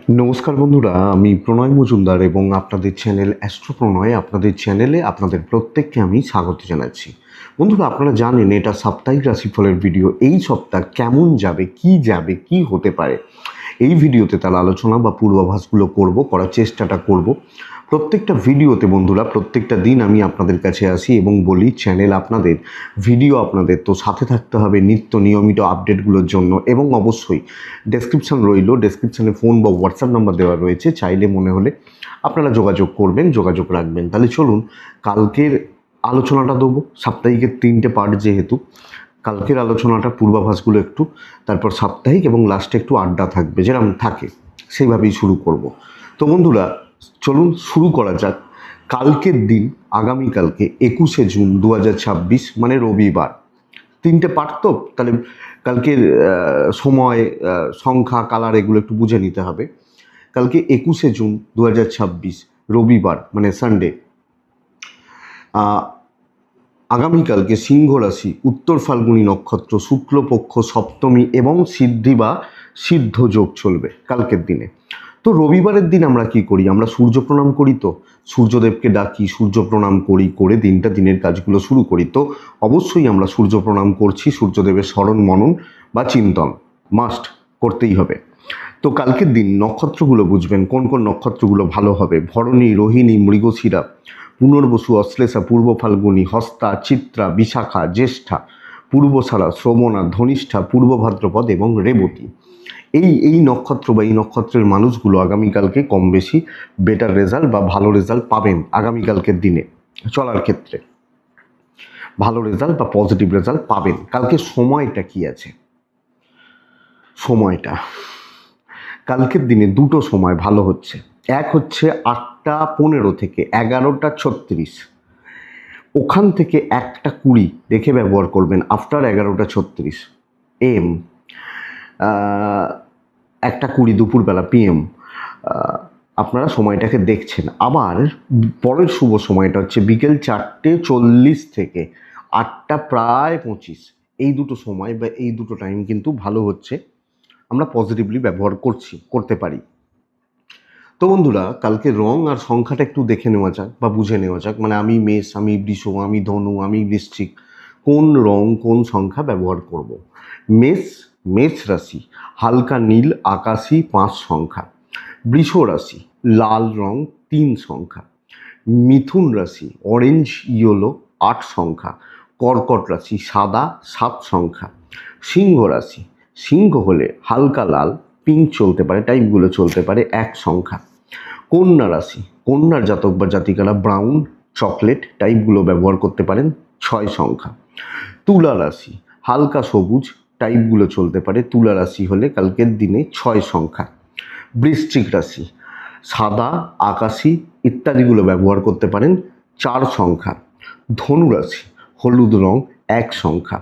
নমস্কার বন্ধুরা, আমি প্রণয় মজুমদার এবং আপনাদের চ্যানেল অ্যাস্ট্রো প্রণয়, আপনাদের চ্যানেলে আপনাদের প্রত্যেককে আমি স্বাগত জানাচ্ছি। বন্ধুরা, আপনারা জানেন এটা সাপ্তাহিক রাশিফলের ভিডিও। এই সপ্তাহ কেমন যাবে, কি হতে পারে, এই ভিডিওতে তার আলোচনা বা পূর্বাভাসগুলো করার চেষ্টাটা করব। প্রত্যেকটা ভিডিওতে বন্ধুরা, প্রত্যেকটা দিন আমি আপনাদের কাছে আসি এবং বলি চ্যানেল আপনাদের, ভিডিও আপনাদের, তো সাথে থাকতে হবে নিয়মিত আপডেটগুলোর জন্য। এবং অবশ্যই ডেসক্রিপশান রইল, ডেসক্রিপশানে ফোন বা হোয়াটসঅ্যাপ নাম্বার দেওয়া রয়েছে, চাইলে মনে হলে আপনারা যোগাযোগ করবেন, যোগাযোগ রাখবেন। তাহলে চলুন কালকের আলোচনাটা দেবো। সাপ্তাহিকের 3টে পার্ট যেহেতু, কালকের আলোচনাটা পূর্বাভাসগুলো একটু, তারপর সাপ্তাহিক এবং লাস্টে একটু আড্ডা থাকবে, যেরকম থাকে সেইভাবেই শুরু করব। তো বন্ধুরা চলুন শুরু করা যাক। কালকের দিন, আগামীকালকে 21শে জুন 2026, মানে রবিবার। 3টে পার্ট তো, তাহলে কালকের সময়, সংখ্যা, কালার এগুলো একটু বুঝে নিতে হবে। কালকে 21শে জুন 2026 রবিবার, মানে সানডে। আগামীকালকে সিংহ রাশি, উত্তর ফাল্গুনী নক্ষত্র, শুক্লপক্ষ সপ্তমী এবং সিদ্ধি বা সিদ্ধ যোগ চলবে কালকের দিনে। তো রবিবারের দিন আমরা কি করি? আমরা সূর্য প্রণাম করি, তো সূর্যদেবকে ডাকি, সূর্য প্রণাম করে দিনের কাজগুলো শুরু করি। তো অবশ্যই আমরা সূর্য প্রণাম করছি, সূর্যদেবের স্মরণ মনন বা চিন্তন মাস্ট করতেই হবে। তো কালকের দিন নক্ষত্রগুলো বুঝবেন, কোন কোন নক্ষত্রগুলো ভালো হবে। ভরণী, রোহিণী, মৃগশিরা, পুনর্বসু, অশ্লেষা, পূর্ব ফাল্গুনী, হস্তা, চিত্রা, বিশাখা, জ্যেষ্ঠা, পূর্বশারা, শ্রবণা, ধনিষ্ঠা, পূর্ব ভাদ্রপদ এবং রেবতী। এই নক্ষত্র বা এই নক্ষত্রের মানুষগুলো আগামীকালকে কম বেশি বেটার রেজাল্ট বা ভালো রেজাল্ট পাবেন। আগামীকালকের দিনে চলার ক্ষেত্রে ভালো রেজাল্ট বা পজিটিভ রেজাল্ট পাবেন। কালকে সময়টা কি আছে? সময়টা কালকের দিনে দুটো সময় ভালো হচ্ছে। এক হচ্ছে 8টা 15 থেকে 11টা 36, ওখান থেকে 1টা 20 দেখে ব্যবহার করবেন। আফটার 11টা 36 AM, 1টা 20 দুপুরবেলা PM, আপনারা সময়টাকে দেখছেন। আবার পরের শুভ সময়টা হচ্ছে বিকেল 4টে 40 থেকে 8টা প্রায় 25। এই দুটো সময় বা এই দুটো টাইম কিন্তু ভালো হচ্ছে, আমরা পজিটিভলি ব্যবহার করতে পারি। তো বন্ধুরা, কালকে রং আর সংখ্যাটা একটু দেখে নেওয়া যাক বা বুঝে নেওয়া যাক। মানে আমি মেষ, আমি বৃষ, আমি ধনু, আমি বৃশ্চিক, কোন রং কোন সংখ্যা ব্যবহার করব। মেষ রাশি হালকা নীল আকাশি 5 সংখ্যা। বৃষ রাশি লাল রং 3 সংখ্যা। মিথুন রাশি অরেঞ্জ ইয়েলো 8 সংখ্যা। কর্কট রাশি সাদা 7 সংখ্যা। সিংহ রাশি, সিংহ হলে হালকা লাল, পিঙ্ক চলতে পারে, টাইপগুলো চলতে পারে, 1 সংখ্যা। কন্যা রাশি, কন্যার জাতক বা জাতিকারা ব্রাউন চকলেট টাইপগুলো ব্যবহার করতে পারেন, 6 সংখ্যা। তুলা রাশি হালকা সবুজ টাইপগুলো চলতে পারে, তুলা রাশি হলে কালকের দিনে 6 সংখ্যা। বৃশ্চিক রাশি সাদা আকাশি ইত্যাদিগুলো ব্যবহার করতে পারেন, 4 সংখ্যা। ধনু রাশি হলুদ রং 1 সংখ্যা।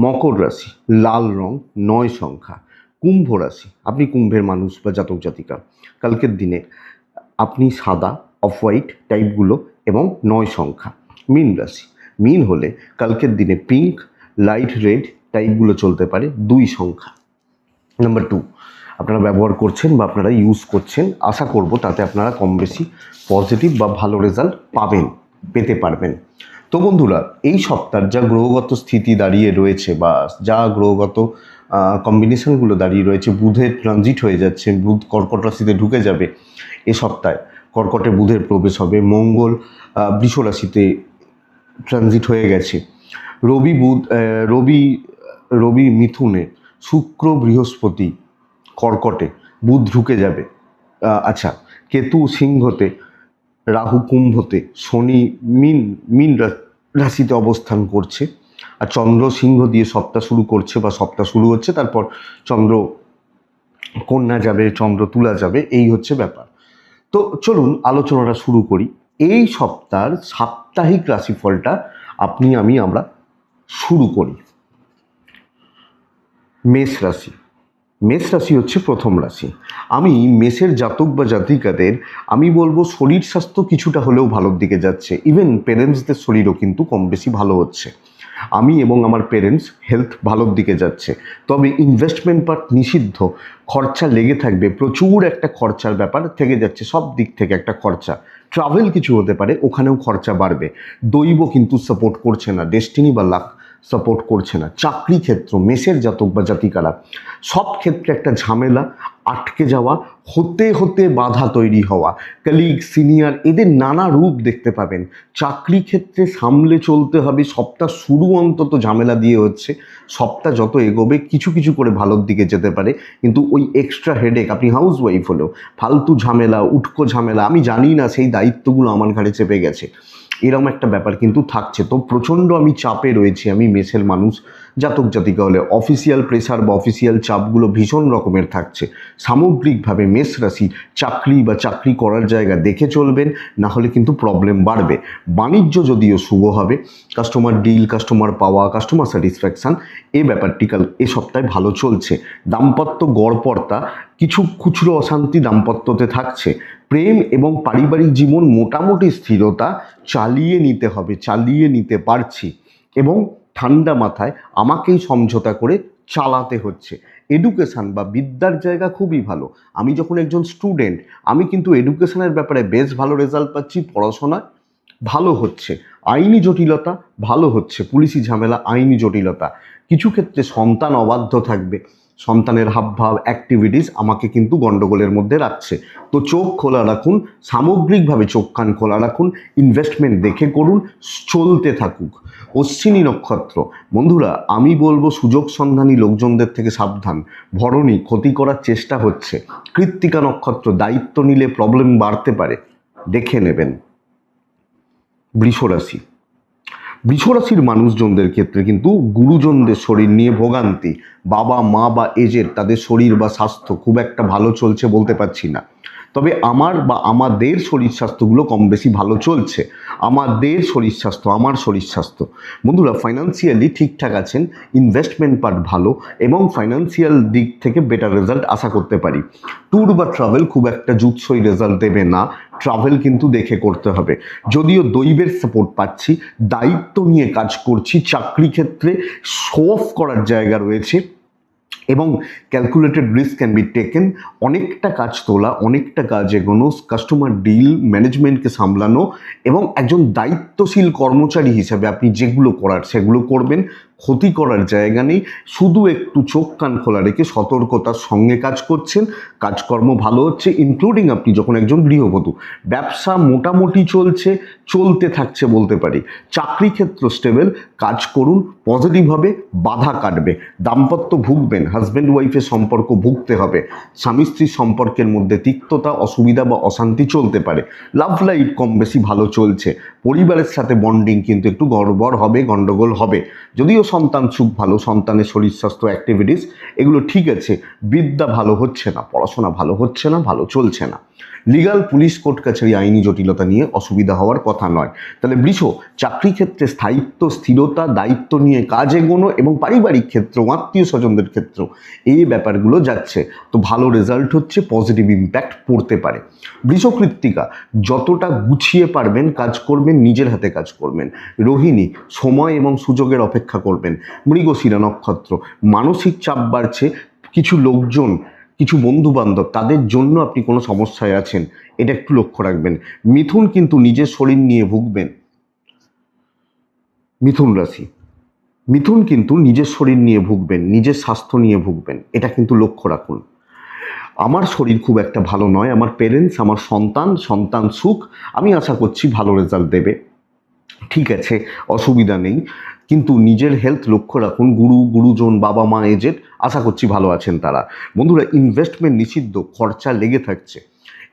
মকর রাশি লাল রং 9 সংখ্যা। কুম্ভ রাশি, আপনি কুম্ভের মানুষ বা জাতক জাতিকা, কালকের দিনে আপনি সাদা অফ হোয়াইট টাইপগুলো এবং 9 সংখ্যা। মীন রাশি, মীন হলে কালকের দিনে পিঙ্ক লাইট রেড টাইপগুলো চলতে পারে, 2 সংখ্যা। নাম্বার 2, আপনারা ব্যবহার করছেন বা আপনারা ইউজ করছেন, আশা করব তাতে আপনারা কম বেশি পজিটিভ বা ভালো রেজাল্ট পেতে পারবেন। তো বন্ধুরা, এই সপ্তাহ যা গ্রহগত স্থিতি দাঁড়িয়ে রয়েছে বা যা গ্রহগত কম্বিনেশনগুলো দাঁড়িয়ে রয়েছে, বুধের ট্রানজিট হয়ে যাচ্ছে, বুধ কর্কট রাশিতে ঢুকে যাবে এ সপ্তাহে, কর্কটে বুধের প্রবেশ হবে। মঙ্গল বৃষ রাশিতে ট্রানজিট হয়ে গেছে। রবি মিথুনে, শুক্র বৃহস্পতি কর্কটে, বুধ ঢুকে যাবে। আচ্ছা, কেতু সিংহতে, রাহু কুম্ভতে, শনি মীন রাশিতে অবস্থান করছে, আর চন্দ্র সিংহ দিয়ে সপ্তাহ শুরু করছে বা সপ্তাহ শুরু হচ্ছে, তারপর চন্দ্র কন্যা যাবে, চন্দ্র তুলা যাবে, এই হচ্ছে ব্যাপার। তো চলুন আলোচনাটা শুরু করি। এই সপ্তাহের সাপ্তাহিক রাশিফলটা আমরা শুরু করি। মেষ রাশি হচ্ছে প্রথম রাশি। আমি মেষের জাতক বা জাতিকাদের আমি বলবো শরীর স্বাস্থ্য কিছুটা হলেও ভালোর দিকে যাচ্ছে। ইভেন পেরেন্টসদের শরীরও কিন্তু কম বেশি ভালো হচ্ছে। আমি এবং আমার পেরেন্টস হেলথ ভালোর দিকে যাচ্ছে। তবে ইনভেস্টমেন্ট পার্ট নিষিদ্ধ, খরচা লেগে থাকবে, প্রচুর একটা খরচার ব্যাপার থেকে যাচ্ছে, সব দিক থেকে একটা খরচা। ট্রাভেল কিছু হতে পারে, ওখানেও খরচা বাড়বে। দৈব কিন্তু সাপোর্ট করছে না, ডেস্টিনি বা লাক সাপোর্ট করছে না। চাকরি ক্ষেত্র, মেষের জাতক বা জাতিকারা সব ক্ষেত্রে একটা ঝামেলা, আটকে যাওয়া, হতে হতে বাধা তৈরি হওয়া, কলিগ সিনিয়র এদের নানা রূপ দেখতে পাবেন। চাকরি ক্ষেত্রে সামলে চলতে হবে, সপ্তাহ শুরু অন্তত ঝামেলা দিয়ে হচ্ছে, সপ্তাহ যত এগোবে কিছু কিছু করে ভালোর দিকে যেতে পারে, কিন্তু ওই এক্সট্রা হেডেক, আপনি হাউস ওয়াইফ হলেও ফালতু ঝামেলা, উটকো ঝামেলা, আমি জানি না সেই দায়িত্বগুলো আমার ঘাড়ে চেপে গেছে, এরকম একটা ব্যাপার কিন্তু থাকছে। তো প্রচণ্ড আমি চাপে রয়েছি, আমি মেষের মানুষ, জাতক জাতিকা হলে অফিসিয়াল প্রেসার বা অফিসিয়াল চাপগুলো ভীষণ রকমের থাকছে। সামগ্রিকভাবে মেষ রাশি চাকরি বা চাকরি করার জায়গা দেখে চলবেন, না হলে কিন্তু প্রবলেম বাড়বে। বাণিজ্য যদিও শুভ হবে, কাস্টমার ডিল, কাস্টমার পাওয়া, কাস্টমার স্যাটিসফ্যাকশান, এই ব্যাপারটি কাল এ সপ্তাহে ভালো চলছে। দাম্পত্য গড়পড়তা, কিছু খুচরো অশান্তি দাম্পত্যতে থাকছে। প্রেম এবং পারিবারিক জীবন মোটামুটি স্থিরতা, চালিয়ে নিতে হবে, চালিয়ে নিতে পারছি, এবং ঠান্ডা মাথায় আমাকেই সমঝোতা করে চালাতে হচ্ছে। এডুকেশান বা বিদ্যার জায়গা খুবই ভালো। আমি যখন একজন স্টুডেন্ট, আমি কিন্তু এডুকেশনের ব্যাপারে বেশ ভালো রেজাল্ট পাচ্ছি, পড়াশোনায় ভালো হচ্ছে, আইনি জটিলতা ভালো হচ্ছে, পুলিশি ঝামেলা, আইনি জটিলতা। কিছু ক্ষেত্রে সন্তান অবাধ্য থাকবে, সন্তানের হাবভাব, অ্যাক্টিভিটিস আমাকে কিন্তু গণ্ডগোলের মধ্যে রাখছে। তো চোখ খোলা রাখুন, সামগ্রিকভাবে চোখ কান খোলা রাখুন, ইনভেস্টমেন্ট দেখে করুন, চলতে থাকুক। অশ্বিনী নক্ষত্র, বন্ধুরা আমি বলবো সুযোগ সন্ধানী লোকজনদের থেকে সাবধান। ভরণী, ক্ষতি করার চেষ্টা হচ্ছে। কৃত্তিকা নক্ষত্র, দায়িত্ব নিলে প্রবলেম বাড়তে পারে, দেখে নেবেন। বৃষরাশি, বৃষরাশির মানুষজনদের ক্ষেত্রে কিন্তু গুরুজনদের শরীর নিয়ে ভোগান্তি, বাবা মা বা এজের তাদের শরীর বা স্বাস্থ্য খুব একটা ভালো চলছে বলতে পারছি না। তবে আমার বা আমাদের শরীর স্বাস্থ্যগুলো কম বেশি ভালো চলছে। আমাদের শরীর স্বাস্থ্য, আমার শরীর স্বাস্থ্য, বন্ধুরা ফাইন্যান্সিয়ালি ঠিকঠাক আছেন, ইনভেস্টমেন্ট পার্ট ভালো, এবং ফাইন্যান্সিয়াল দিক থেকে বেটার রেজাল্ট আশা করতে পারি। ট্যুর বা ট্রাভেল খুব একটা জুৎসই রেজাল্ট দেবে না, ট্রাভেল কিন্তু দেখে করতে হবে। যদিও দৈবের সাপোর্ট পাচ্ছি, দায়িত্ব নিয়ে কাজ করছি, চাকরি ক্ষেত্রে শো অফ করার জায়গা রয়েছে, এবং calculated risk can be taken. অনেকটা কাজ তোলা, অনেকটা কাজ এগোনো, কাস্টমার ডিল ম্যানেজমেন্টকে সামলানো, এবং একজন দায়িত্বশীল কর্মচারী হিসেবে আপনি যেগুলো করার সেগুলো করবেন, ক্ষতি করার জায়গা নেই। শুধু একটু চোখ কান খোলা রেখে সতর্কতার সঙ্গে কাজ করছেন, কাজকর্ম ভালো হচ্ছে, ইনক্লুডিং আপনি যখন একজন গৃহবধূ। ব্যবসা মোটামুটি চলছে, চলতে থাকছে বলতে পারি। চাকরি ক্ষেত্র স্টেবল, কাজ করুন, পজিটিভভাবে বাধা কাটবে। দাম্পত্য ভুগবেন, হাজব্যান্ড ওয়াইফের সম্পর্ক ভুগতে হবে, স্বামী স্ত্রীর সম্পর্কের মধ্যে তিক্ততা, অসুবিধা বা অশান্তি চলতে পারে। লাভ লাইফ কম বেশি ভালো চলছে, পরিবারের সাথে বন্ডিং কিন্তু একটু গড়বড় হবে, গণ্ডগোল হবে। যদিও সন্তান সুখ ভালো, সন্তানের শরীর স্বাস্থ্য অ্যাক্টিভিটিস এগুলো ঠিক আছে, বিদ্যা ভালো হচ্ছে না, পড়াশোনা ভালো হচ্ছে না, ভালো চলছে না। লিগাল, পুলিশ, কোর্ট কাছারি, আইনি জটিলতা নিয়ে অসুবিধা হওয়ার কথা নয়। তাহলে বৃষ, চাকরি ক্ষেত্রে স্থায়িত্ব, স্থিরতা, দায়িত্ব নিয়ে কাজ এগোনো, এবং পারিবারিক ক্ষেত্র, আত্মীয় স্বজনদের ক্ষেত্র এই ব্যাপারগুলো যাচ্ছে, তো ভালো রেজাল্ট হচ্ছে, পজিটিভ ইম্প্যাক্ট পড়তে পারে। বৃষ কৃত্তিকা, যতটা গুছিয়ে পারবেন কাজ করবেন, নিজের হাতে কাজ করবেন। রোহিণী, সময় এবং সুযোগের অপেক্ষা করবেন। মৃগশিরা নক্ষত্র, মানসিক চাপ বাড়ছে, কিছু লোকজন, কিছু বন্ধু বান্ধব তাদের জন্য আপনি কোনো সমস্যায় আছেন, এটা একটু লক্ষ্য রাখবেন। মিথুন কিন্তু নিজের শরীর নিয়ে ভুগবেন। মিথুন রাশি, মিথুন কিন্তু নিজের শরীর নিয়ে ভুগবেন, নিজের স্বাস্থ্য নিয়ে ভুগবেন, এটা কিন্তু লক্ষ্য রাখুন। আমার শরীর খুব একটা ভালো নয়, আমার পেরেন্টস, আমার সন্তান, সন্তান সুখ, আমি আশা করছি ভালো রেজাল্ট দেবে, ঠিক আছে, অসুবিধা নেই, কিন্তু নিজের হেলথ লক্ষ্য রাখুন। গুরুজন, বাবা মা এজেড আশা করছি ভালো আছেন তারা। বন্ধুরা ইনভেস্টমেন্ট নিষিদ্ধ, খরচা লেগে থাকছে,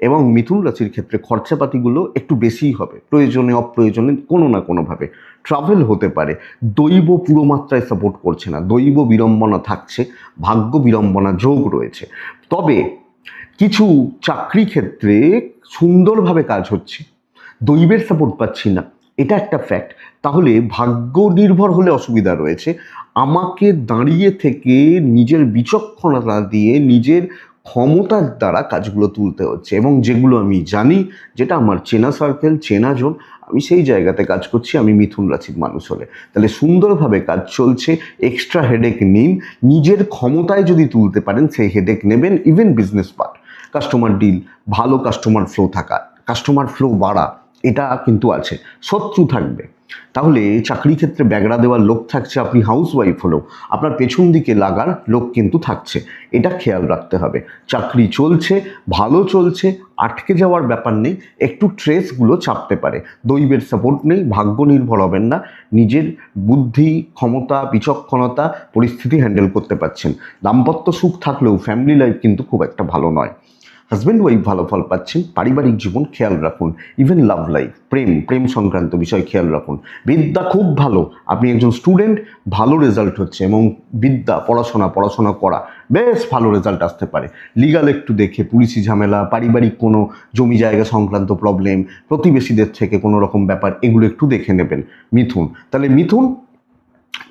এবং মিথুন রাশির ক্ষেত্রে খরচাপাতিগুলো একটু বেশিই হবে, প্রয়োজনে অপ্রয়োজনে কোনো না কোনোভাবে। ট্রাভেল হতে পারে, দৈব পুরো মাত্রায় সাপোর্ট করছে না, দৈব বিড়ম্বনা থাকছে, ভাগ্য বিড়ম্বনা যোগ রয়েছে। তবে কিছু চাকরি ক্ষেত্রে সুন্দরভাবে কাজ হচ্ছে, দৈবের সাপোর্ট পাচ্ছি না, এটা একটা ফ্যাক্ট। তাহলে ভাগ্য নির্ভর হলে অসুবিধা রয়েছে। আমাকে দাঁড়িয়ে থেকে নিজের বিচক্ষণতা দিয়ে, নিজের ক্ষমতার দ্বারা কাজগুলো তুলতে হচ্ছে, এবং যেগুলো আমি জানি, যেটা আমার চেনা সার্কেল, চেনা জন, আমি সেই জায়গাতে কাজ করছি। আমি মিথুন রাশির মানুষ হলে তাহলে সুন্দরভাবে কাজ চলছে। এক্সট্রা হেডেক নিন, নিজের ক্ষমতায় যদি তুলতে পারেন সেই হেডেক নেবেন। Even business part, customer deal, ভালো কাস্টমার ফ্লো থাকা, কাস্টমার ফ্লো বাড়া, এটা কিন্তু আছে। শত্রু থাকবে, তাহলে চাকরি ক্ষেত্রে ব্যাগড়া দেওয়ার লোক থাকছে, আপনি হাউস ওয়াইফ হলেও আপনার পেছন দিকে লাগার লোক কিন্তু থাকছে, এটা খেয়াল রাখতে হবে। চাকরি চলছে, ভালো চলছে, আটকে যাওয়ার ব্যাপার নেই। একটু ট্রেসগুলো চাপতে পারে, দৈবের সাপোর্ট নেই, ভাগ্য নির্ভর হবেন না, নিজের বুদ্ধি, ক্ষমতা, বিচক্ষণতা, পরিস্থিতি হ্যান্ডেল করতে পারছেন। দাম্পত্য সুখ থাকলেও ফ্যামিলি লাইফ কিন্তু খুব একটা ভালো নয়। হাজব্যান্ড ওয়াইফ ভালো ফল পাচ্ছেন, পারিবারিক জীবন খেয়াল রাখুন, ইভেন লাভ লাইফ, প্রেম সংক্রান্ত বিষয় খেয়াল রাখুন। বিদ্যা খুব ভালো, আপনি একজন স্টুডেন্ট, ভালো রেজাল্ট হচ্ছে, এবং বিদ্যা পড়াশোনা করা বেশ ভালো রেজাল্ট আসতে পারে। লিগাল একটু দেখে, পুলিশি ঝামেলা, পারিবারিক কোনো জমি জায়গা সংক্রান্ত প্রবলেম, প্রতিবেশীদের থেকে কোনো রকম ব্যাপার, এগুলো একটু দেখে নেবেন মিথুন। তাহলে মিথুন,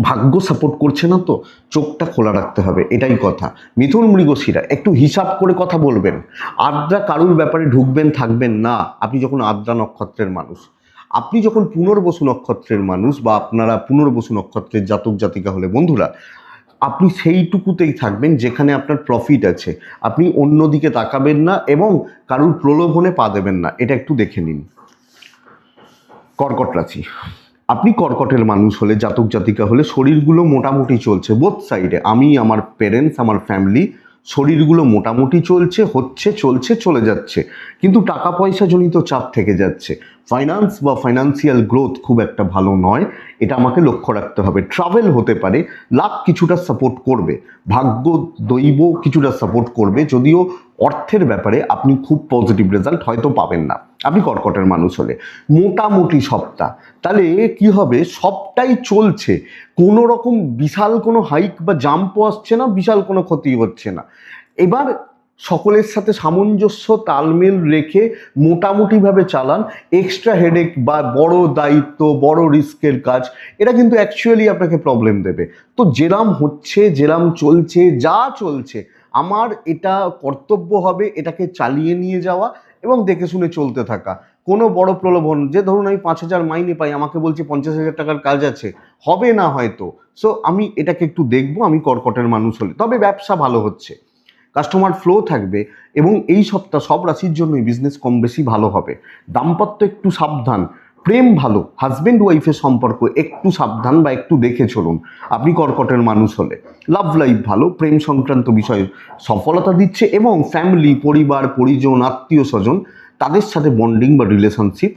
ভাগ্য সাপোর্ট করছে না তো চোখটা খোলা রাখতে হবে, এটাই কথা। মিথুন মৃগশিরা একটু হিসাব করে কথা বলবেন। আদ্রা কারুর ব্যাপারে ঢুকবেন থাকবেন না। আপনি যখন আদ্রা নক্ষত্রের মানুষ, আপনি যখন পুনর্বসু নক্ষত্রের মানুষ, বা আপনারা পুনর্বসু নক্ষত্রের জাতক জাতিকা হলে বন্ধুরা, আপনি সেইটুকুতেই থাকবেন যেখানে আপনার প্রফিট আছে। আপনি অন্যদিকে তাকাবেন না এবং কারুর প্রলোভনে পা দেবেন না, এটা একটু দেখে নিন। কর্কট রাশি, আপনি কর্কটের মানুষ হলে, জাতক জাতিকা হলে, শরীরগুলো মোটামুটি চলছে বোথ সাইডে। আমি, আমার পেরেন্টস, আমার ফ্যামিলি, শরীরগুলো মোটামুটি চলছে, চলছে, চলে যাচ্ছে, কিন্তু টাকা পয়সা জনিত চাপ থেকে যাচ্ছে। ফাইন্যান্স বা ফাইন্যান্সিয়াল গ্রোথ খুব একটা ভালো নয়, এটা আমাকে লক্ষ্য রাখতে হবে। ট্রাভেল হতে পারে, লাক কিছুটা সাপোর্ট করবে, ভাগ্য দৈব কিছুটা সাপোর্ট করবে, যদিও অর্থের ব্যাপারে আপনি খুব পজিটিভ রেজাল্ট হয়তো পাবেন না আপনি কর্কটের মানুষ হলে। মোটামুটি সপ্তাহ, তাহলে কি হবে, সবটাই চলছে, কোনো রকম বিশাল কোনো হাইক বা জাম্পও আসছে না, বিশাল কোনো ক্ষতি হচ্ছে না। এবার সকলের সাথে সামঞ্জস্য তালমেল রেখে মোটামুটিভাবে চালান। এক্সট্রা হেডেক বা বড় দায়িত্ব, বড় রিস্কের কাজ, এটা কিন্তু অ্যাকচুয়ালি আপনাকে প্রবলেম দেবে। তো যেরাম হচ্ছে, যেরাম চলছে, যা চলছে, আমার এটা কর্তব্য হবে এটাকে চালিয়ে নিয়ে যাওয়া এবং দেখে শুনে চলতে থাকা। কোনো বড় প্রলোভন, যে ধরুন আমি 5,000 মাইনে পাই, আমাকে বলছে 50,000 টাকার কাজ আছে, হবে না হয়তো। সো আমি এটাকে একটু দেখবো, আমি কর্কটের মানুষ হলে। তবে ব্যবসা ভালো হচ্ছে, কাস্টমার ফ্লো থাকবে, এবং এই সপ্তাহ সব রাশির জন্যই বিজনেস কম বেশি ভালো হবে। দাম্পত্য একটু সাবধান, প্রেম ভালো, হাজব্যান্ড ওয়াইফের সম্পর্ক একটু সাবধান বা একটু দেখে চলুন আপনি কর্কটের মানুষ হলে। লাভ লাইফ ভালো, প্রেম সংক্রান্ত বিষয়ে সফলতা দিচ্ছে, এবং ফ্যামিলি, পরিবার পরিজন, আত্মীয় স্বজন, তাদের সাথে বন্ডিং বা রিলেশনশিপ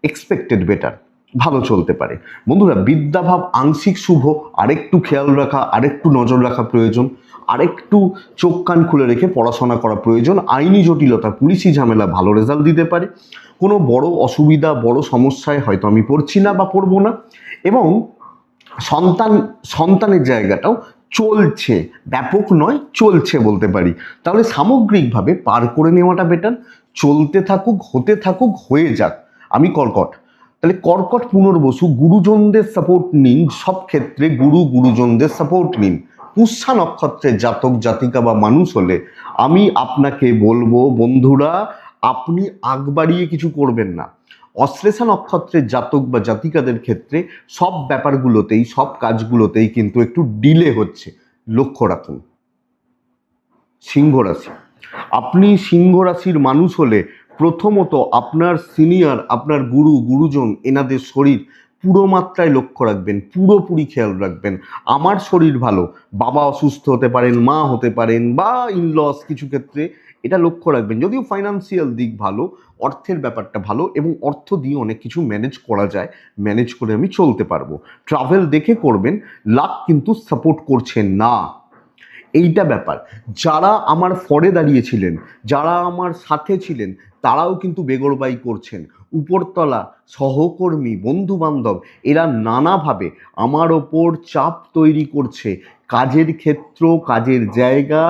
এক্সপেক্টেড বেটার, ভালো চলতে পারে। বন্ধুরা, বিদ্যাভাব আংশিক শুভ, আরেকটু খেয়াল রাখা, আরেকটু নজর রাখা প্রয়োজন, আরেকটু চোখ কান খুলে রেখে পড়াশোনা করা প্রয়োজন। আইনি জটিলতা, পুলিশি ঝামেলা ভালো রেজাল্ট দিতে পারে। কোনো বড় অসুবিধা, বড় সমস্যায় হয়তো আমি পড়ছি না বা পড়বো না। এবং সন্তানের জায়গাটাও চলছে, ব্যাপক নয়, চলছে বলতে পারি। তাহলে সামগ্রিকভাবে পার করে নেওয়াটা বেটার। চলতে থাকুক, হতে থাকুক, হয়ে যাক। আমি কর্কট, তাহলে কর্কট পুনর্বসু, গুরুজনদের সাপোর্ট নিন, সব ক্ষেত্রে গুরুজনদের সাপোর্ট নিন। পুষ্যা নক্ষত্রের জাতক জাতিকা বা মানুষ হলে আমি আপনাকে বলবো বন্ধুরা, আপনি আগ বাড়িয়ে কিছু করবেন না। অশ্লেষা নক্ষত্রের জাতক বা জাতিকাদের ক্ষেত্রে সব ব্যাপারগুলোতেই, সব কাজগুলোতেই কিন্তু একটু ডিলে হচ্ছে, লক্ষ্য রাখুন। সিংহ রাশি, আপনি সিংহ রাশির মানুষ হলে প্রথমত আপনার সিনিয়র, আপনার গুরুজন, এনাদের শরীর পুরো মাত্রায় লক্ষ্য রাখবেন, পুরোপুরি খেয়াল রাখবেন। আমার শরীর ভালো, বাবা অসুস্থ হতে পারেন, মা হতে পারেন, বা ইনলস কিছু ক্ষেত্রে, এটা লক্ষ্য রাখবেন। যদিও ফাইন্যান্সিয়াল দিক ভালো, অর্থের ব্যাপারটা ভালো, এবং অর্থ দিয়ে অনেক কিছু ম্যানেজ করা যায়, ম্যানেজ করে আমি চলতে পারবো। ট্রাভেল দেখে করবেন, লাক কিন্তু সাপোর্ট করছে না, এইটা ব্যাপার। যারা আমার ফরে দাঁড়িয়েছিলেন, যারা আমার সাথে ছিলেন, তারাও কিন্তু বেগরবাই করছেন। উপরতলা, সহকর্মী, বন্ধু বান্ধব, এরা নানাভাবে আমার ওপর চাপ তৈরি করছে। কাজের ক্ষেত্র, কাজের জায়গা,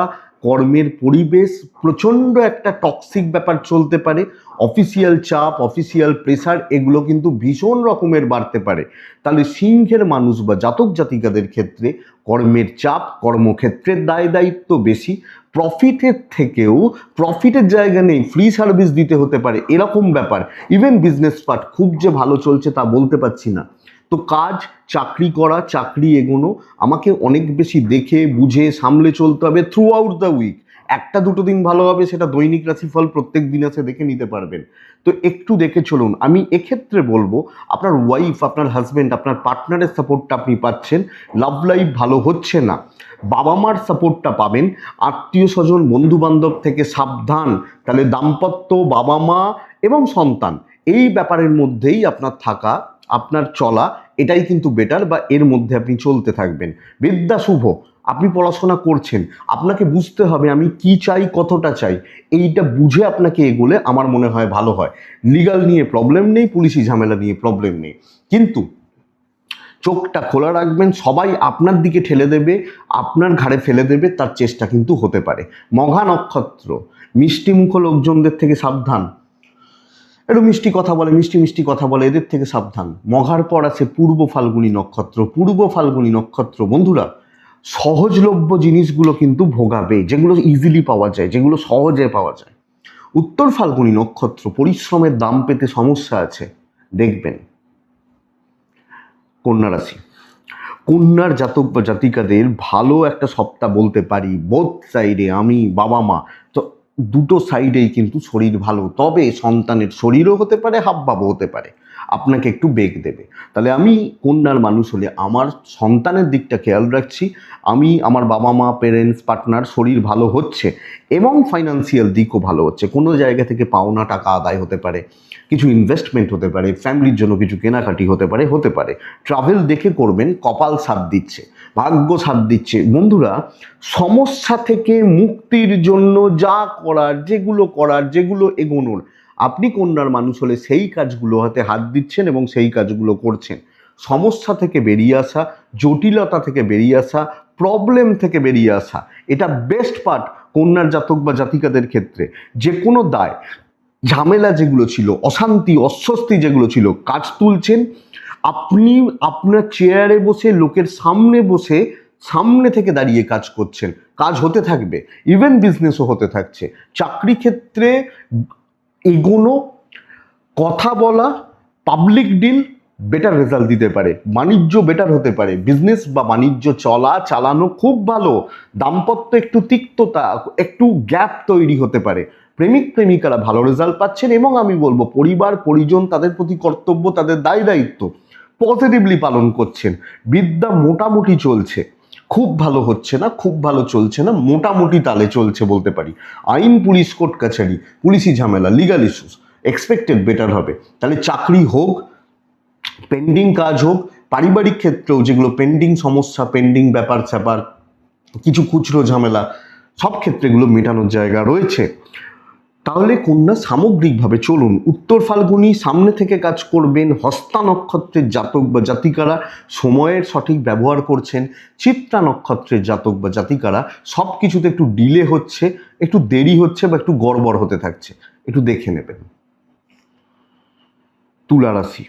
কর্মের পরিবেশ প্রচণ্ড একটা টক্সিক ব্যাপার চলতে পারে, অফিসিয়াল চাপ, অফিসিয়াল প্রেসার এগুলো কিন্তু ভীষণ রকমের বাড়তে পারে। তাহলে সিংহের মানুষ বা জাতক জাতিকাদের ক্ষেত্রে কর্মের চাপ, কর্মক্ষেত্রের দায় দায়িত্ব বেশি, প্রফিটের থেকেও প্রফিটের জায়গা নেই, ফ্রি সার্ভিস দিতে হতে পারে এরকম ব্যাপার। ইভেন বিজনেস পার্ট খুব যে ভালো চলছে তা বলতে পারছি না। তো কাজ, চাকরি করা, চাকরি এগোনো আমাকে অনেক বেশি দেখে বুঝে সামলে চলতে হবে থ্রু আউট দ্য উইক। একটা দুটো দিন ভালো হবে সেটা দৈনিক রাশিফল প্রত্যেক দিন আছে দেখে নিতে পারবেন। তো একটু দেখে চলুন। আমি এক্ষেত্রে বলবো আপনার ওয়াইফ, আপনার হাজব্যান্ড, আপনার পার্টনারের সাপোর্টটা আপনি পাচ্ছেন, লাভ লাইফ ভালো হচ্ছে না, বাবা মার সাপোর্টটা পাবেন, আত্মীয় স্বজন বন্ধু বান্ধব থেকে সাবধান। তাহলে দাম্পত্য, বাবা মা এবং সন্তান এই ব্যাপারের মধ্যেই আপনার থাকা, আপনার চলা এটাই কিন্তু বেটার, বা এর মধ্যে আপনি চলতে থাকবেন। বিদ্যা শুভ, আপনি পড়াশোনা করছেন, আপনাকে বুঝতে হবে আমি কি চাই, কতটা চাই, এইটা বুঝে আপনাকে এগোলে আমার মনে হয় ভালো হয়। লিগাল নিয়ে প্রবলেম নেই, পুলিশি ঝামেলা নিয়ে প্রবলেম নেই, কিন্তু চোখটা খোলা রাখবেন। সবাই আপনার দিকে ঠেলে দেবে, আপনার ঘাড়ে ফেলে দেবে, তার চেষ্টা কিন্তু হতে পারে। মঘা নক্ষত্র, মিষ্টিমুখ লোকজনদের থেকে সাবধান, একটু মিষ্টি কথা বলে, মিষ্টি মিষ্টি কথা বলে, এদের থেকে সাবধান। মঘার পর আছে পূর্ব ফাল্গুনী নক্ষত্র। পূর্ব ফাল্গুনী নক্ষত্র বন্ধুরা সহজলভ্য জিনিসগুলো কিন্তু ভোগাবে, যেগুলো ইজিলি পাওয়া যায়, যেগুলো সহজে পাওয়া যায়। উত্তর ফাল্গুনী নক্ষত্র, পরিশ্রমের দাম পেতে সমস্যা আছে, দেখবেন। কন্যা রাশি, কন্যার জাতক বা জাতিকাদের ভালো একটা সপ্তাহ বলতে পারি। বোথ সাইডে, আমি, বাবা মা, তো দুটো সাইডেই কিন্তু শরীর ভালো, তবে সন্তানের শরীরও হতে পারে, হাবভাবও হতে পারে, আপনাকে একটু বেগ দেবে। তাহলে আমি কন্যার মানুষ হলে আমার সন্তানের দিকটা খেয়াল রাখছি, আমি আমার বাবা মা, পেরেন্টস, পার্টনার শরীর ভালো হচ্ছে এবং ফাইন্যান্সিয়াল দিকও ভালো হচ্ছে। কোনো জায়গা থেকে পাওনা টাকা আদায় হতে পারে, কিছু ইনভেস্টমেন্ট হতে পারে, ফ্যামিলির জন্য কিছু কেনাকাটি হতে পারে, ট্রাভেল দেখে করবেন, কপাল সাথ দিচ্ছে, ভাগ্য সাথ দিচ্ছে। বন্ধুরা সমস্যা থেকে মুক্তির জন্য যা করার, যেগুলো এগোনোর, আপনি কন্যার মানুষ হলে সেই কাজগুলো হাত দিচ্ছেন এবং সেই কাজগুলো করছেন। সমস্যা থেকে বেরিয়ে আসা, জটিলতা থেকে বেরিয়ে আসা, প্রবলেম থেকে বেরিয়ে আসা, এটা বেস্ট পার্ট কন্যার জাতক বা জাতিকাদের ক্ষেত্রে। যে কোনো দায় ঝামেলা যেগুলো ছিল, অশান্তি অস্বস্তি যেগুলো ছিল, কাজ তুলছেন। আপনি আপনার চেয়ারে বসে, লোকের সামনে বসে, সামনে থেকে দাঁড়িয়ে কাজ করছেন, কাজ হতে থাকবে, ইভেন বিজনেসও হতে থাকছে। চাকরি ক্ষেত্রে এগোনো, কথা বলা, পাবলিক ডিল বেটার রেজাল্ট দিতে পারে, বাণিজ্য বেটার হতে পারে, বিজনেস বা বাণিজ্য চালানো খুব ভালো। দাম্পত্য একটু তিক্ততা, একটু গ্যাপ তৈরি হতে পারে। প্রেমিক প্রেমিকারা ভালো রেজাল্ট পাচ্ছেন এবং আমি বলবো পরিবার পরিজন তাদের প্রতি কর্তব্য, তাদের দায় দায়িত্ব পজিটিভলি পালন করছেন। বিদ্যা মোটামুটি চলছে, খুব ভালো হচ্ছে না, খুব ভালো চলছে না, মোটামুটি তালে চলছে বলতে পারি। আইন, পুলিশ, কোর্ট কাছারি, পুলিশি ঝামেলা, লিগাল ইস্যুস এক্সপেক্টেড বেটার হবে। তাহলে চাকরি হোক, পেন্ডিং কাজ হোক, পারিবারিক ক্ষেত্রেও যেগুলো পেন্ডিং সমস্যা, পেন্ডিং ব্যাপার স্যাপার, কিছু খুচরো ঝামেলা, সব ক্ষেত্রেগুলো মেটানোর জায়গা রয়েছে। তাহলে কন্যা সামগ্রিকভাবে চলুন। উত্তর ফাল্গুনী সামনে থেকে কাজ করবেন, হস্তা নক্ষত্রের জাতক বা জাতিকারা সময়ের সঠিক ব্যবহার করছেন, চিত্রা নক্ষত্রের জাতক বা জাতিকারা সব কিছুতে একটু ডিলে হচ্ছে, একটু দেরি হচ্ছে বা একটু গড়বড় হতে থাকছে, একটু দেখে নেবেন। তুলা রাশি,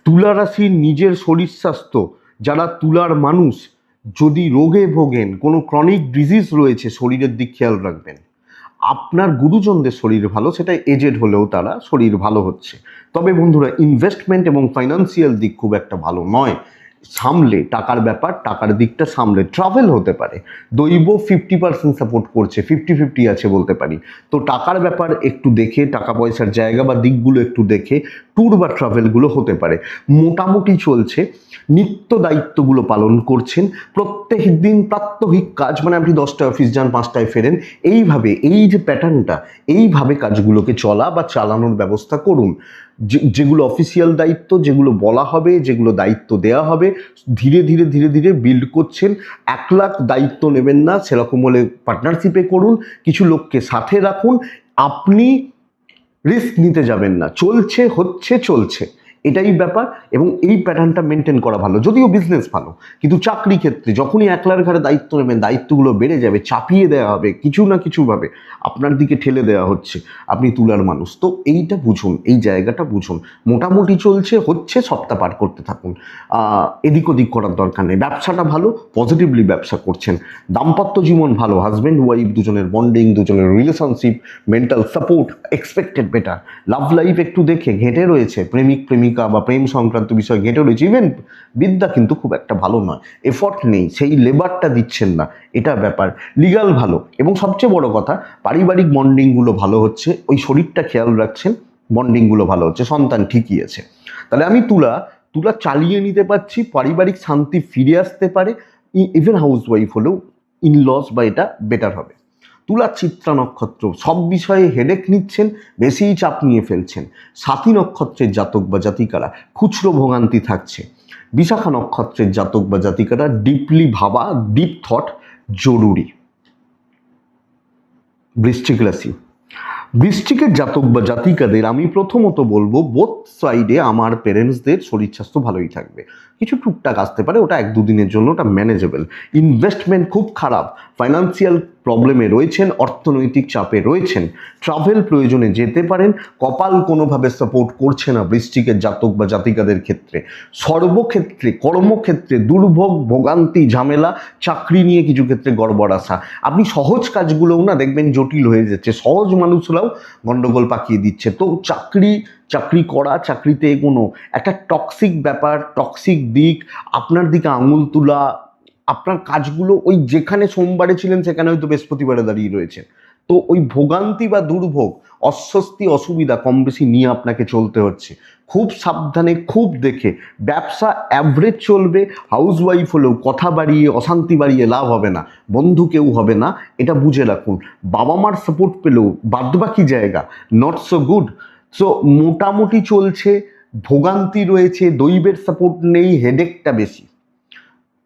তুলা রাশির নিজের শরীর স্বাস্থ্য, যারা তুলার মানুষ যদি রোগে ভোগেন, কোনো ক্রনিক ডিজিজ রয়েছে, শরীরের দিক খেয়াল রাখবেন। আপনার গুরুজনদের শরীর ভালো, সেটা এজেড হলেও তারা শরীর ভালো হচ্ছে। তবে বন্ধুরা ইনভেস্টমেন্ট এবং ফাইন্যান্সিয়াল দিক খুব একটা ভালো নয়, সামলে টাকার ব্যাপার, টাকার দিকটা সামলে ট্রাভেল হতে পারে। দৈব 50% সাপোর্ট করছে, 50-50 আছে বলতে পারি। তো টাকার ব্যাপার একটু দেখে, টাকা পয়সার জায়গা বা দিকগুলো একটু দেখে ট্যুর বা ট্রাভেলগুলো হতে পারে। মোটামুটি চলছে, নিত্য দায়িত্বগুলো পালন করছেন, প্রত্যেক দিন প্রাত্যহিক কাজ, মানে আপনি 10টায় অফিস যান, 5টায় ফেরেন, এইভাবে এই যে প্যাটার্নটা, এইভাবে কাজগুলোকে চলা বা চালানোর ব্যবস্থা করুন। যেগুলো অফিসিয়াল দায়িত্ব, যেগুলো বলা হবে, যেগুলো দায়িত্ব দেওয়া হবে, ধীরে ধীরে ধীরে ধীরে বিল্ড করছেন। 1 লাখ দায়িত্ব নেবেন না, সেরকম হলে পার্টনারশিপে করুন, কিছু লোককে সাথে রাখুন, আপনি রিস্ক নিতে যাবেন না। চলছে, হচ্ছে, চলছে, এটাই ব্যাপার। এবং এই প্যাটার্নটা মেনটেন করা ভালো, যদিও বিজনেস ভালো, কিন্তু চাকরি ক্ষেত্রে যখনই একলার ঘাড়ে দায়িত্ব নেবেন, দায়িত্বগুলো বেড়ে যাবে, চাপিয়ে দেওয়া হবে, কিছু না কিছুভাবে আপনার দিকে ঠেলে দেওয়া হচ্ছে, আপনি তুলার মানুষ। তো এইটা বুঝুন, এই জায়গাটা বুঝুন। মোটামুটি চলছে, হচ্ছে, সপ্তাহ পার করতে থাকুন, এদিক ওদিক করার দরকার নেই। ব্যবসাটা ভালো, পজিটিভলি ব্যবসা করছেন। দাম্পত্য জীবন ভালো, হাজব্যান্ড ওয়াইফ দুজনের বন্ডিং, দুজনের relationship, mental support expected better. Love life একটু দেখে ঘেঁটে রয়েছে, প্রেমিক প্রেমিকা বা প্রেম সংক্রান্ত বিষয় ঘেঁটে রয়েছে। ইভেন বিদ্যা কিন্তু খুব একটা ভালো নয়, এফর্ট নেই, সেই লেবারটা দিচ্ছেন না, এটা ব্যাপার। লিগাল ভালো, এবং সবচেয়ে বড় কথা পারিবারিক বন্ডিংগুলো ভালো হচ্ছে, ওই শরীরটা খেয়াল রাখছেন, বন্ডিংগুলো ভালো হচ্ছে, সন্তান ঠিকই আছে। তাহলে আমি তুলা তুলা চালিয়ে নিতে পারছি, পারিবারিক শান্তি ফিরে আসতে পারে, ইভেন হাউস ওয়াইফ হলেও ইন লস বা এটা বেটার হবে। তুলা চিত্রা নক্ষত্র, সব বিষয়ে হেডেক নিচ্ছেন, বেশিই চাপ নিয়ে ফেলছেন। সাথী নক্ষত্রের জাতক বা জাতিকারা খুচরো ভোগান্তি থাকছে। বিশাখা নক্ষত্রের জাতক বা জাতিকারা ডিপলি ভাবা, ডিপ থট জরুরি। বৃশ্চিক রাশি, বৃশ্চিকের জাতক বা জাতিকাদের আমি প্রথমত বলবো বোথ সাইডে আমার পেরেন্টসদের শরীর স্বাস্থ্য ভালোই থাকবে, কিছু টুকটাক আসতে পারে, ওটা 1-2 দিনের জন্য, ওটা ম্যানেজেবল। ইনভেস্টমেন্ট খুব খারাপ, ফাইন্যান্সিয়াল প্রবলেমে রয়েছেন, অর্থনৈতিক চাপে রয়েছেন, ট্রাভেল প্রয়োজনে যেতে পারেন। কপাল কোনোভাবে সাপোর্ট করছে না বৃশ্চিকের জাতক বা জাতিকাদের ক্ষেত্রে। সর্বক্ষেত্রে কর্মক্ষেত্রে দুর্ভোগ, ভোগান্তি, ঝামেলা, চাকরি নিয়ে কিছু ক্ষেত্রে গড়বড় আসা। আপনি সহজ কাজগুলোও না দেখবেন জটিল হয়ে যাচ্ছে, সহজ মানুষরাও গন্ডগোল পাকিয়ে দিচ্ছে। তো চাকরি করা, চাকরিতে এগোনো, একটা টক্সিক ব্যাপার, টক্সিক দিক, আপনার দিকে আঙুল তোলা, আপনার কাজগুলো ওই যেখানে সোমবারে ছিলেন সেখানে হয়তো বৃহস্পতিবারে দাঁড়িয়ে রয়েছে। তো ওই ভোগান্তি বা দুর্ভোগ, অস্বস্তি, অসুবিধা কম বেশি নিয়ে আপনাকে চলতে হচ্ছে। খুব সাবধানে, খুব দেখে। ব্যবসা অ্যাভারেজ চলবে, হাউস ওয়াইফ হলেও কথা বাড়িয়ে, অশান্তি বাড়িয়ে লাভ হবে না, বন্ধু কেউ হবে না, এটা বুঝে রাখুন। বাবা মার সাপোর্ট পেলেও বাদবাকি জায়গা নট সো গুড। সো মোটামুটি চলছে, ভোগান্তি রয়েছে, দৈবের সাপোর্ট নেই, হেডেকটা বেশি।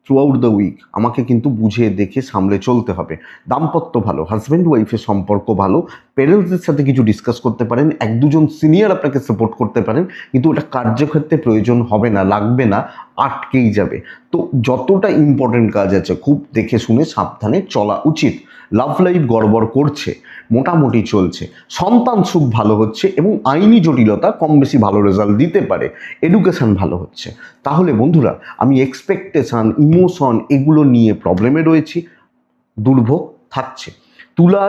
থ্রু আউট দ্য উইক আমাকে কিন্তু বুঝে দেখে সামলে চলতে হবে। দাম্পত্য ভালো, হাজব্যান্ড ওয়াইফের সম্পর্ক ভালো, প্যারেন্টসদের সাথে কিছু ডিসকাস করতে পারেন, 1-2 জন সিনিয়র আপনাকে সাপোর্ট করতে পারেন, কিন্তু ওটা কার্যক্ষেত্রে প্রয়োজন হবে না, লাগবে না, আটকেই যাবে। তো যতটা ইম্পর্টেন্ট কাজ আছে খুব দেখে শুনে সাবধানে চলা উচিত। লাভ লাইফ গড়বড় করছে, মোটামুটি চলছে, সন্তান সুখ ভালো হচ্ছে, এবং আইনি জটিলতা কম বেশি ভালো রেজাল্ট দিতে পারে, এডুকেশন ভালো হচ্ছে। তাহলে বন্ধুরা, আমি এক্সপেকটেশন, ইমোশন এগুলো নিয়ে প্রবলেমে রয়েছি, দুর্ভোগ থাকছে। তুলা,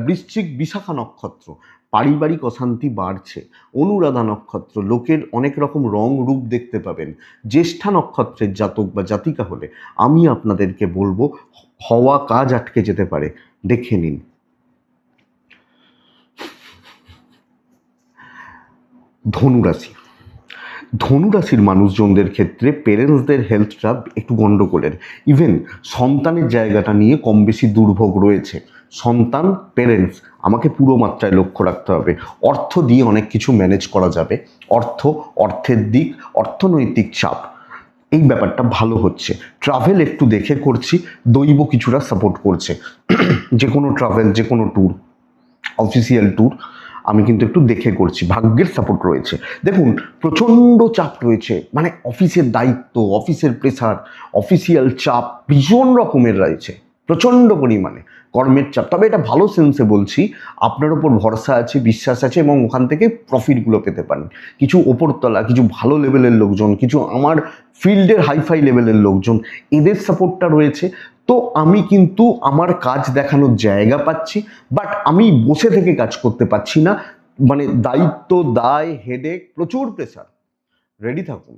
বৃশ্চিক, বিশাখা নক্ষত্র, পারিবারিক অশান্তি বাড়ছে। অনুরাধা নক্ষত্র, লোকের অনেক রকম রং রূপ দেখতে পাবেন। জ্যেষ্ঠা নক্ষত্রের জাতক বা জাতিকা হলে আমি আপনাদেরকে বলবো হওয়া কাজ আটকে যেতে পারে, দেখে নিন। ধনুরাশি, ধনুরাশির মানুষজনদের ক্ষেত্রে পেরেন্টসদের হেলথটা একটু গন্ডগোলের। ইভেন সন্তানের জায়গাটা নিয়ে কম বেশি দুর্ভোগ রয়েছে। সন্তান, পেরেন্টস আমাকে পুরো মাত্রায় লক্ষ্য রাখতে হবে। অর্থ দিয়ে অনেক কিছু ম্যানেজ করা যাবে, অর্থের দিক, অর্থনৈতিক চাপ, এই ব্যাপারটা ভালো হচ্ছে। ট্রাভেল একটু দেখে করছি, দৈব কিছুটা সাপোর্ট করছে। যে কোনো ট্রাভেল, যে কোনো ট্যুর, অফিসিয়াল ট্যুর আমি কিন্তু একটু দেখে করছি, ভাগ্যের সাপোর্ট রয়েছে। দেখুন প্রচণ্ড চাপ রয়েছে, মানে অফিসের দায়িত্ব, অফিসের প্রেসার, অফিসিয়াল চাপ ভীষণ রকমের রয়েছে, প্রচণ্ড পরিমাণে কর্মের চাপ। তবে এটা ভালো সেন্সে বলছি, আপনার ওপর ভরসা আছে, বিশ্বাস আছে, এবং ওখান থেকে প্রফিটগুলো পেতে পারেন। কিছু ওপরতলা, কিছু ভালো লেভেলের লোকজন, কিছু আমার ফিল্ডের হাইফাই লেভেলের লোকজন, এদের সাপোর্টটা রয়েছে। তো আমি কিন্তু আমার কাজ দেখানোর জায়গা পাচ্ছি, বাট আমি বসে থেকে কাজ করতে পারছি না, মানে দায়িত্ব, দায়, হেডেক, প্রচুর প্রেশার। রেডি থাকুন,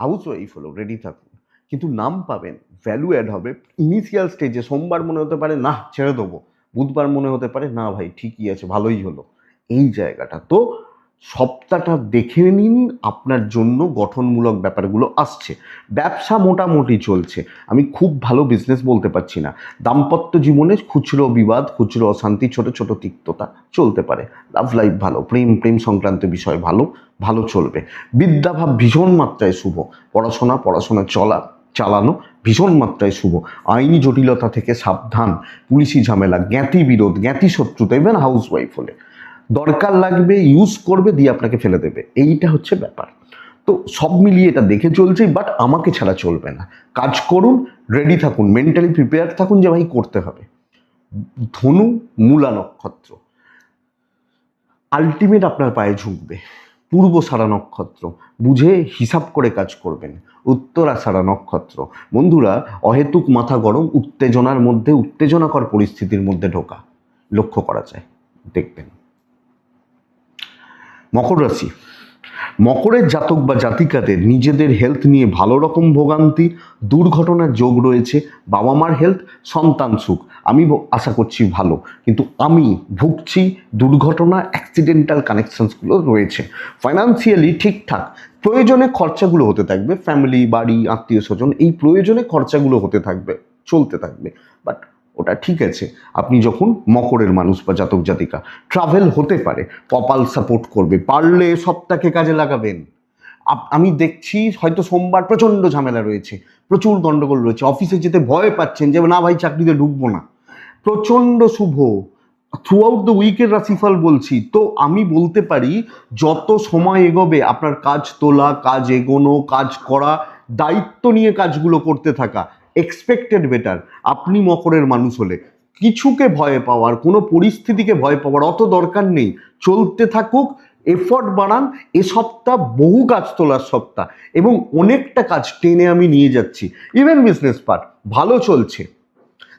হাউস ওয়াইফ হলো রেডি থাকুন, কিন্তু নাম পাবেন, ভ্যালু অ্যাড হবে। ইনিশিয়াল স্টেজে সোমবার মনে হতে পারে না ছেড়ে দেবো, বুধবার মনে হতে পারে না ভাই ঠিকই আছে, ভালোই হলো, এই জায়গাটা। তো সপ্তাহটা দেখে নিন, আপনার জন্য গঠনমূলক ব্যাপারগুলো আসছে। ব্যবসা মোটামুটি চলছে, আমি খুব ভালো বিজনেস বলতে পারছি না। দাম্পত্য জীবনে খুচরো বিবাদ, খুচরো অশান্তি, ছোট ছোট তিক্ততা চলতে পারে। লাভ লাইফ ভালো, প্রেম সংক্রান্ত বিষয় ভালো চলবে। বিদ্যাভাব ভীষণ মাত্রায় শুভ, পড়াশোনা চালানো ভীষণ মাত্রায় শুভ। আইনি জটিলতা থেকে সাবধান, পুলিশি ঝামেলা, জ্ঞাতি বিরোধ, জ্ঞাতি শত্রুতা, ইভেন হাউস ওয়াইফ হলে দরকার লাগবে, ইউজ করবে, দিয়ে আপনাকে ফেলে দেবে, এইটা হচ্ছে ব্যাপার। তো সব মিলিয়ে এটা দেখে চলছে, বাট আমাকে ছাড়া চলবে না। কাজ করুন, রেডি থাকুন, মেন্টালি প্রিপেয়ার থাকুন যে ভাই করতে হবে। ধনু মূলা নক্ষত্র, আলটিমেট আপনার পায়ে ঝুঁকবে। পূর্বষাঢ়া নক্ষত্র, বুঝে হিসাব করে কাজ করবেন। উত্তরাষাঢ়া নক্ষত্র, বন্ধুরা অহেতুক মাথা গরম, উত্তেজনার মধ্যে, উত্তেজনাকর পরিস্থিতির মধ্যে ঢোকা লক্ষ্য করা যায়, দেখবেন। মকর রাশি, মকরের জাতক বা জাতিকাদের নিজেদের হেলথ নিয়ে ভালো রকম ভোগান্তি, দুর্ঘটনার যোগ রয়েছে। বাবা মার হেলথ, সন্তান সুখ আমি আশা করছি ভালো, কিন্তু আমি ভুগছি দুর্ঘটনা, অ্যাক্সিডেন্টাল কানেকশনসগুলো রয়েছে। ফাইন্যান্সিয়ালি ঠিকঠাক, প্রয়োজনে খরচাগুলো হতে থাকবে, ফ্যামিলি, বাড়ি, আত্মীয় স্বজন, এই প্রয়োজনে খরচাগুলো হতে থাকবে, চলতে থাকবে, বাট ওটা ঠিক আছে। আপনি যখন মকরের মানুষ বা জাতক জাতিকা, ট্রাভেল হতে পারে, কপাল সাপোর্ট করবে, পারলে সপ্তাহকে কাজে লাগাবেন। আমি দেখছি হয়তো সোমবার প্রচণ্ড ঝামেলা রয়েছে, প্রচুর গন্ডগোল রয়েছে, অফিসে যেতে ভয় পাচ্ছেন যে না ভাই চাকরিতে ঢুকবো না, প্রচণ্ড শুভ থ্রু আউট দ্য উইকের রাশিফল বলছি। তো আমি বলতে পারি যত সময় এগোবে আপনার কাজ তোলা, কাজ এগোনো, কাজ করা, দায়িত্ব নিয়ে কাজগুলো করতে থাকা, এক্সপেক্টেড বেটার। আপনি মকরের মানুষ হলে কিছুকে ভয় পাওয়ার, কোনো পরিস্থিতিকে ভয় পাওয়ার অত দরকার নেই, চলতে থাকুক, এফর্ট বাড়ান। এ সপ্তাহ বহু কাজ তোলার সপ্তাহ, এবং অনেকটা কাজ টেনে আমি নিয়ে যাচ্ছি। ইভেন বিজনেস পার্ট ভালো চলছে,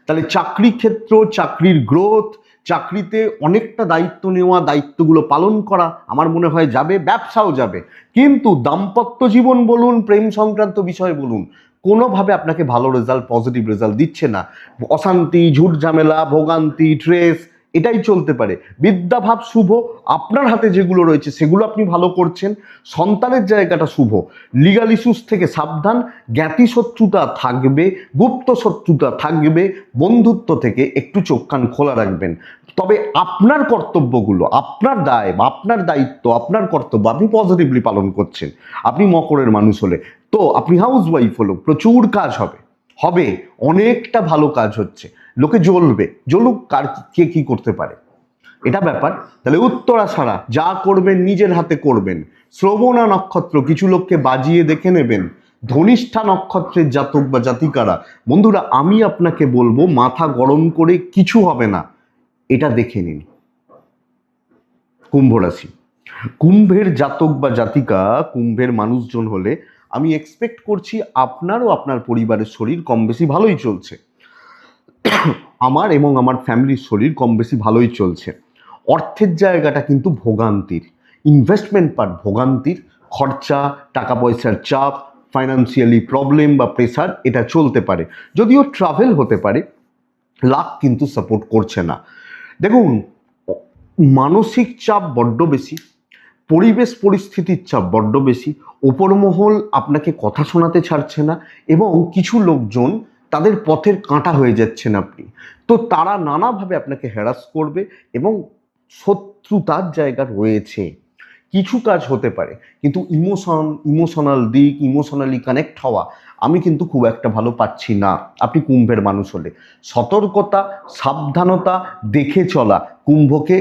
তাহলে চাকরি ক্ষেত্র, চাকরির গ্রোথ, চাকরিতে অনেকটা দায়িত্ব নেওয়া, দায়িত্বগুলো পালন করা আমার মনে হয় যাবে, ব্যবসাও যাবে। কিন্তু দাম্পত্য জীবন বলুন, প্রেম সংক্রান্ত বিষয় বলুন, কোনোভাবে আপনাকে ভালো রেজাল্ট, পজিটিভ রেজাল্ট দিচ্ছে না। অশান্তি, ঝুট ঝামেলা, ভোগান্তি, ট্রেস, এটাই চলতে পারে। বিদ্যাভাব শুভ, আপনার হাতে যেগুলো রয়েছে সেগুলো আপনি ভালো করছেন। সন্তানের জায়গাটা শুভ, লিগাল ইস্যুস থেকে সাবধান, জ্ঞাতি শত্রুতা থাকবে, গুপ্ত শত্রুতা থাকবে, বন্ধুত্ব থেকে একটু চোখ কান খোলা রাখবেন। তবে আপনার কর্তব্যগুলো, আপনার দায় বা আপনার দায়িত্ব, আপনার কর্তব্য আপনি পজিটিভলি পালন করছেন। আপনি মকরের মানুষ হলে, তো আপনি হাউস ওয়াইফ হলো, প্রচুর কাজ হবে, হবে অনেকটা ভালো কাজ হচ্ছে, লোকে জ্বলবে, জ্বলুক, কার কে কি করতে পারে, এটা ব্যাপার। তাহলে উত্তরাষাঢ়া যা করবেন নিজের হাতে করবেন। শ্রবণা নক্ষত্র, কিছু লোককে বাজিয়ে দেখে নেবেন। ধনিষ্ঠা নক্ষত্রের জাতক বা জাতিকারা, বন্ধুরা আমি আপনাকে বলবো মাথা গরম করে কিছু হবে না, এটা দেখে নিন। কুম্ভ রাশি, কুম্ভের জাতক বা জাতিকা, কুম্ভের মানুষজন হলে আমি এক্সপেক্ট করছি আপনার ও আপনার পরিবারের শরীর কম বেশি ভালোই চলছে। আমার এবং আমার ফ্যামিলির শরীর কম বেশি ভালোই চলছে। অর্থের জায়গাটা কিন্তু ভোগান্তির, ইনভেস্টমেন্ট পার্ট ভোগান্তির, খরচা, টাকা পয়সার চাপ, ফাইন্যান্সিয়ালি প্রবলেম বা প্রেসার, এটা চলতে পারে। যদিও ট্রাভেল হতে পারে, লাক কিন্তু সাপোর্ট করছে না। দেখুন, মানসিক চাপ বড্ড বেশি, পরিবেশ পরিস্থিতির চাপ বড্ড বেশি, ওপরমহল আপনাকে কথা শোনাতে ছাড়ছে না, এবং কিছু লোকজন তাদের পথের কাঁটা হয়ে যাচ্ছেন আপনি। তো তারা নানাভাবে আপনাকে হ্যারাস করবে, এবং শত্রুতার জায়গা রয়েছে। কিছু কাজ হতে পারে, কিন্তু ইমোশনাল দিক, ইমোশনালি কানেক্ট হওয়া আমি কিন্তু খুব একটা ভালো পাচ্ছি না। আপনি কুম্ভের মানুষ হলে সতর্কতা, সাবধানতা, দেখে চলা কুম্ভকে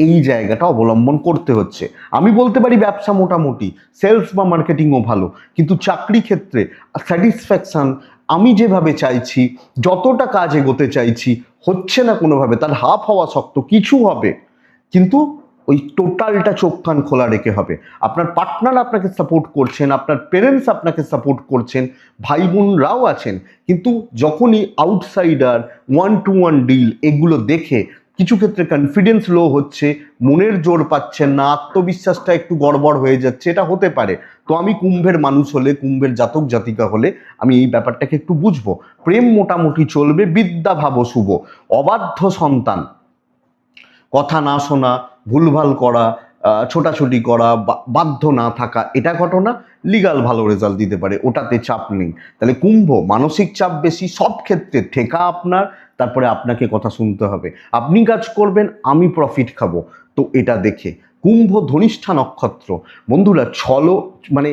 এই জায়গাটা অবলম্বন করতে হচ্ছে। আমি বলতে পারি ব্যবসা মোটামুটি, সেলস বা মার্কেটিংও ভালো, কিন্তু চাকরি ক্ষেত্রে স্যাটিসফ্যাকশান আমি যেভাবে চাইছি, যতটা কাজ এগোতে চাইছি হচ্ছে না কোনোভাবে, তার হাফ হওয়া শক্ত। কিছু হবে, কিন্তু ওই টোটালটা চোখ কান খোলা রেখে হবে। আপনার পার্টনার আপনাকে সাপোর্ট করছেন, আপনার পেরেন্টস আপনাকে সাপোর্ট করছেন, ভাই বোনরাও আছেন, কিন্তু যখনই outsider, one to one deal, এগুলো দেখে কিছু ক্ষেত্রে কনফিডেন্স লো হচ্ছে, মনের জোর পাচ্ছেন না, আত্মবিশ্বাসটা একটু গড়বড় হয়ে যাচ্ছে, এটা হতে পারে। তো আমি কুম্ভের মানুষ হলে, কুম্ভের জাতক জাতিকা হলে আমি এই ব্যাপারটাকে একটু বুঝবো। প্রেম মোটামুটি চলবে, বিদ্যাভাব শুভ, অবাধ্য সন্তান, কথা না শোনা, ভুলভাল করা, ছোটাছুটি করা, বাধ্য না থাকা, এটা ঘটনা। লিগাল ভালো রেজাল্ট দিতে পারে, ওটাতে চাপ নেই। তাহলে কুম্ভ মানসিক চাপ বেশি, সব ক্ষেত্রে ঠেকা আপনার, তারপরে আপনাকে কথা শুনতে হবে। আপনি কাজ করবেন, আমি প্রফিট খাবো, তো এটা দেখে। কুম্ভ ধনিষ্ঠা নক্ষত্র, বন্ধুরা মানে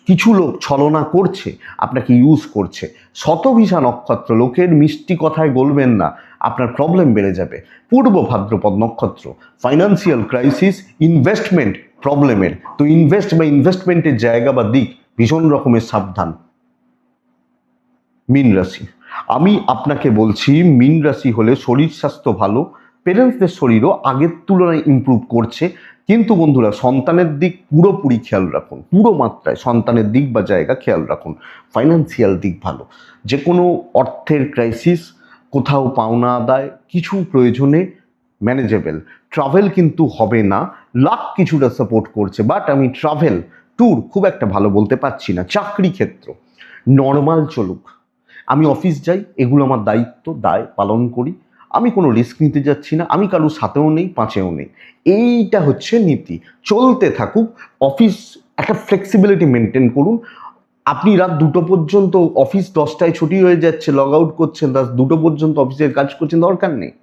কিছু লোক ছলনা করছে, আপনাকে ইউজ করছে। শতভিষা নক্ষত্র, লোকের মিষ্টি কথায় গলবেন না, আপনার প্রবলেম বেড়ে যাবে। পূর্ব ভাদ্রপদ নক্ষত্র, ফাইন্যান্সিয়াল ক্রাইসিস, ইনভেস্টমেন্ট প্রবলেমের। তো ইনভেস্টমেন্টের জায়গা বা দিক ভীষণ রকমের সাবধান মীন রাশি। আমি আপনাকে বলছি মীন রাশি হলে শরীর স্বাস্থ্য ভালো, পেরেন্টসদের শরীরও আগের তুলনায় ইমপ্রুভ করছে, কিন্তু বন্ধুরা সন্তানের দিক পুরোপুরি খেয়াল রাখুন, পুরো মাত্রায় সন্তানের দিক বা জায়গা খেয়াল রাখুন। ফাইন্যান্সিয়াল দিক ভালো, যে কোনো অর্থের ক্রাইসিস, কোথাও পাওনা আদায়, কিছু প্রয়োজনে ম্যানেজেবল। ট্রাভেল কিন্তু হবে না, লাক কিছুটা সাপোর্ট করছে, বাট আমি ট্রাভেল ট্যুর খুব একটা ভালো বলতে পারছি না। চাকরি ক্ষেত্র নর্মাল চলুক, আমি অফিস যাই, এগুলো আমার দায়িত্ব দায় পালন করি, আমি কোনো রিস্ক নিতে যাচ্ছি না, আমি কারোর সাথেও নেই পাঁচেও নেই, এইটা হচ্ছে নীতি। চলতে থাকুক, অফিস একটা ফ্লেক্সিবিলিটি মেনটেন করুন। আপনি রাত 2টো পর্যন্ত, অফিস 10টায় ছুটি হয়ে যাচ্ছে, লগ আউট করছেন, রাত 2টো পর্যন্ত অফিসের কাজ করছেন, দরকার নেই।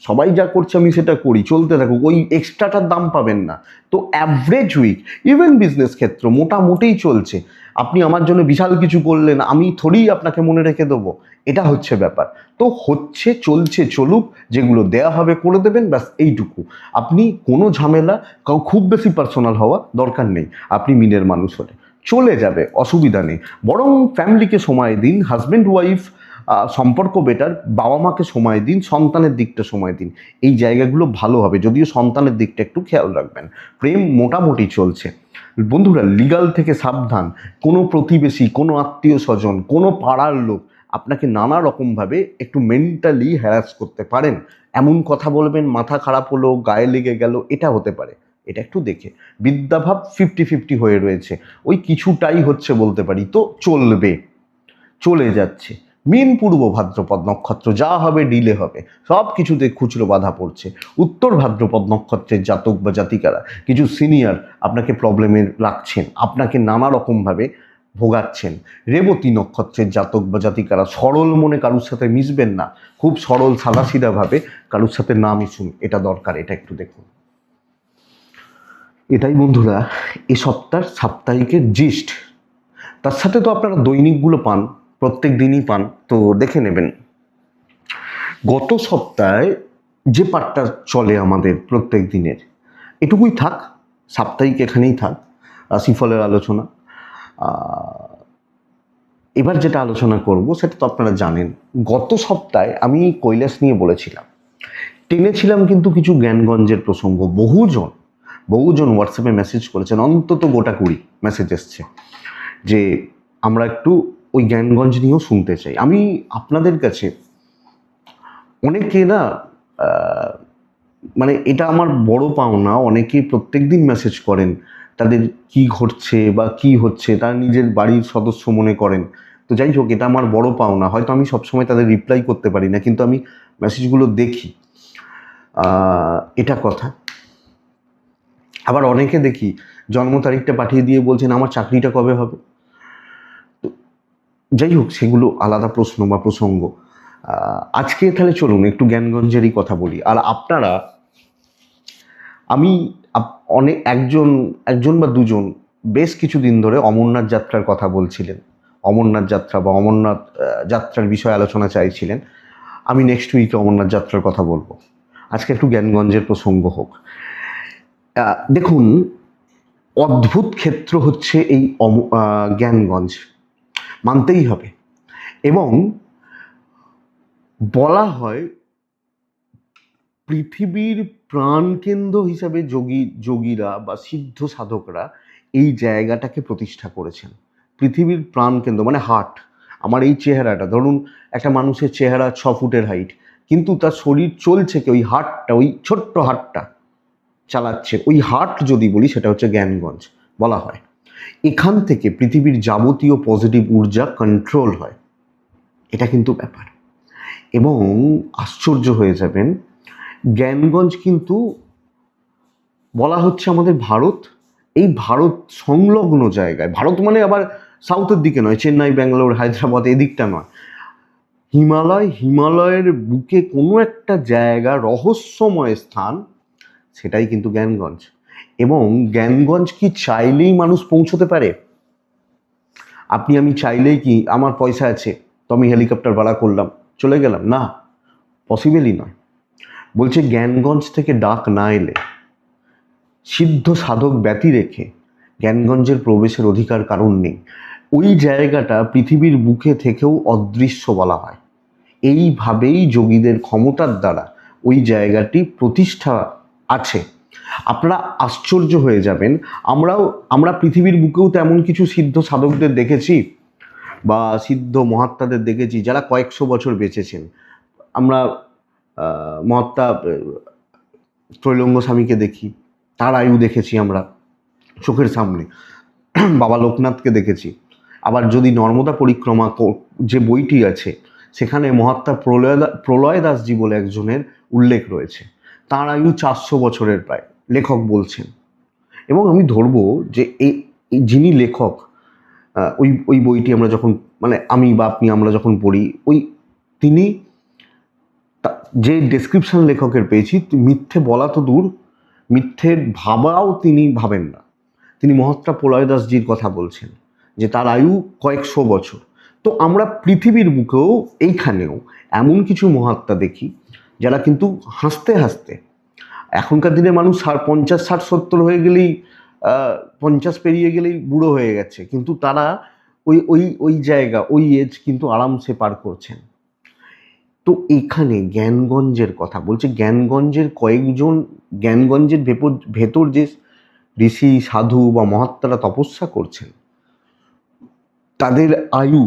সবাই যা করছে আমি সেটা করি, চলতে থাকুক, ওই এক্সট্রাটার দাম পাবেন না। তো অ্যাভারেজ উইক, ইভেন বিজনেস ক্ষেত্র মোটামুটিই চলছে। আপনি আমার জন্য বিশাল কিছু করলেন, আমি থোড়িই আপনাকে মনে রেখে দেবো, এটা হচ্ছে ব্যাপার। তো হচ্ছে, চলছে, চলুক, যেগুলো দেয়া হবে করে দেবেন, ব্যাস এইটুকু। আপনি কোনো ঝামেলা, খুব বেশি পার্সোনাল হওয়া দরকার নেই। আপনি মিনের মানুষ হলে চলে যাবে, অসুবিধা নেই। বরং ফ্যামিলিকে সময় দিন, হাজব্যান্ড ওয়াইফ সম্পর্ক বেটার, বাবা মাকে সময় দিন, সন্তানের দিকটা সময় দিন, এই জায়গাগুলো ভালো হবে। যদিও সন্তানের দিকটা একটু খেয়াল রাখবেন। প্রেম মোটামুটি চলছে বন্ধুরা, লিগাল থেকে সাবধান। কোনো প্রতিবেশী, কোনো আত্মীয় স্বজন, কোনো পাড়ার লোক আপনাকে নানা রকমভাবে একটু মেন্টালি হ্যারাস করতে পারেন। এমন কথা বলবেন, মাথা খারাপ হলো, গায়ে লেগে গেল, এটা হতে পারে। এটা একটু দেখে। বিদ্যাভাব 50-50 হয়ে রয়েছে, ওই কিছুটাই হচ্ছে বলতে পারি, তো চলবে, চলে যাচ্ছে। মীন পূর্ব ভাদ্রপদ নক্ষত্র, যা হবে ডিলে হবে, সব কিছুতে খুচরো বাধা পড়ছে। উত্তর ভাদ্রপদ নক্ষত্রের জাতক বা জাতিকারা, কিছু সিনিয়র আপনাকে প্রবলেমে রাখছেন, আপনাকে নানা রকমভাবে ভোগাচ্ছেন। রেবতী নক্ষত্রের জাতক বা জাতিকারা, সরল মনে কারুর সাথে মিশবেন না, খুব সরল সাদাসিধাভাবে কারুর সাথে না মিশুন, এটা দরকার, এটা একটু দেখুন। এটাই বন্ধুরা এ সপ্তাহের সাপ্তাহিকের জিস্ট। তার সাথে তো আপনারা দৈনিকগুলো পান, প্রত্যেক দিনই পান, তো দেখে নেবেন। গত সপ্তাহে যে পার্টটা চলে আমাদের প্রত্যেক দিনের, এটুকুই থাক, সাপ্তাহিক এখানেই থাক, রাশিফলের আলোচনা। এবার যেটা আলোচনা করব সেটা তো আপনারা জানেন। গত সপ্তাহে আমি কৈলাস নিয়ে বলেছিলাম, টেনেছিলাম কিন্তু কিছু জ্ঞানগঞ্জের প্রসঙ্গ। বহুজন হোয়াটসঅ্যাপে মেসেজ করেছেন, অন্তত গোটা 20 মেসেজ এসছে যে আমরা একটু ওই জ্ঞানগঞ্জ নিয়েও শুনতে চাই। আমি আপনাদের কাছে, অনেকে না মানে এটা আমার বড় পাওনা, অনেকেই প্রত্যেক দিন মেসেজ করেন, তাদের কি ঘটছে বা কি হচ্ছে তারা নিজের বাড়ির সদস্য মনে করেন। তো যাই হোক, এটা আমার বড় পাওনা। হয়তো আমি সবসময় তাদের রিপ্লাই করতে পারি না, কিন্তু আমি মেসেজগুলো দেখি, এটা কথা। আবার অনেকে দেখি জন্ম তারিখটা পাঠিয়ে দিয়ে বলছেন আমার চাকরিটা কবে হবে। তো যাই হোক, সেগুলো আলাদা প্রশ্ন বা প্রসঙ্গ। আজকে তাহলে চলুন একটু জ্ঞানগঞ্জেরই কথা বলি। আর আপনারা, আমি একজন বা দুজন বেশ কিছুদিন ধরে অমরনাথ যাত্রার কথা বলছিলেন, অমরনাথ যাত্রা বা অমরনাথ যাত্রার বিষয়ে আলোচনা চাইছিলেন। আমি নেক্সট উইকে অমরনাথ যাত্রার কথা বলবো, আজকে একটু জ্ঞানগঞ্জের প্রসঙ্গ হোক। দেখুন, অদ্ভুত ক্ষেত্র হচ্ছে এই জ্ঞানগঞ্জ, মানতেই হবে। এবং বলা হয় পৃথিবীর প্রাণকেন্দ্র হিসাবে যোগীরা বা সিদ্ধ সাধকরা এই জায়গাটাকে প্রতিষ্ঠা করেছেন। পৃথিবীর প্রাণকেন্দ্র মানে হার্ট। আমার এই চেহারাটা, ধরুন একটা মানুষের চেহারা 6 ফুটের হাইট, কিন্তু তার শরীর চলছে কি ওই হার্টটা, ওই ছোট্ট হার্টটা চালাচ্ছে। ওই হার্ট যদি বলি, সেটা হচ্ছে জ্ঞানগঞ্জ। বলা হয় এখান থেকে পৃথিবীর যাবতীয় পজিটিভ ঊর্জা কন্ট্রোল হয়, এটা কিন্তু ব্যাপার। এবং আশ্চর্য হয়ে যাবেন, জ্ঞানগঞ্জ কিন্তু বলা হচ্ছে আমাদের ভারত, এই ভারত সংলগ্ন জায়গায়, ভারত মানে আবার সাউথের দিকে নয়, চেন্নাই, ব্যাঙ্গালোর, হায়দ্রাবাদ এদিকটা নয়, হিমালয়ের বুকে কোনো একটা জায়গা, রহস্যময় স্থান, সেটাই কিন্তু জ্ঞানগঞ্জ। এবং জ্ঞানগঞ্জ কি চাইলেই মানুষ পৌঁছতে পারে? আপনি আমি চাইলেই কি, আমার পয়সা আছে তো আমি হেলিকপ্টার ভাড়া করলাম চলে গেলাম? না, পসিবলই নয়। বলছে জ্ঞানগঞ্জ থেকে ডাক না এলে সিদ্ধ সাধক ব্যতি রেখে জ্ঞানগঞ্জের প্রবেশের অধিকার কারণ নেই। ওই জায়গাটা পৃথিবীর বুকে থেকেও অদৃশ্য বলা হয়। এইভাবেই যোগীদের ক্ষমতার দ্বারা ওই জায়গাটি প্রতিষ্ঠা আছে। আপনারা আশ্চর্য হয়ে যাবেন, আমরা পৃথিবীর বুকেও তেমন কিছু সিদ্ধ সাধকদের দেখেছি বা সিদ্ধ মহাত্মাদের দেখেছি যারা কয়েকশো বছর বেঁচেছেন। আমরা মহাত্মা ত্রৈলঙ্গ স্বামীকে দেখি, তার আয়ু দেখেছি আমরা চোখের সামনে। বাবা লোকনাথকে দেখেছি। আবার যদি নর্মদা পরিক্রমা যে বইটি আছে সেখানে মহাত্মা প্রলয় দাসজি বলে একজনের উল্লেখ রয়েছে, তার আয়ু 400 বছরের প্রায়, লেখক বলছেন। এবং আমি ধরবো যে এই যিনি লেখক, ওই বইটি আমরা যখন আমি বা আপনি আমরা যখন পড়ি, তিনি যে ডেসক্রিপশন লেখকের পেয়েছি, মিথ্যে বলা তো দূর, মিথ্যে ভাবাও তিনি ভাবেন না। তিনি মহাত্মা প্রলয় দাসজির কথা বলছেন যে তার আয়ু কয়েকশো বছর। তো আমরা পৃথিবীর বুকেও এইখানেও এমন কিছু মহাত্মা দেখি যারা কিন্তু হাসতে হাসতে, এখনকার দিনে মানুষ 50, 60, 70 হয়ে গেলেই 50 পেরিয়ে গেলেই বুড়ো হয়ে গেছে, কিন্তু তারা ওই জায়গা, ওই এজ কিন্তু আরামসে পার করছেন। তো এখানে জ্ঞানগঞ্জের কথা বলছে, জ্ঞানগঞ্জের কয়েকজন, জ্ঞানগঞ্জের ভেতর যে ঋষি সাধু বা মহাত্মারা তপস্যা করছেন, তাদের আয়ু,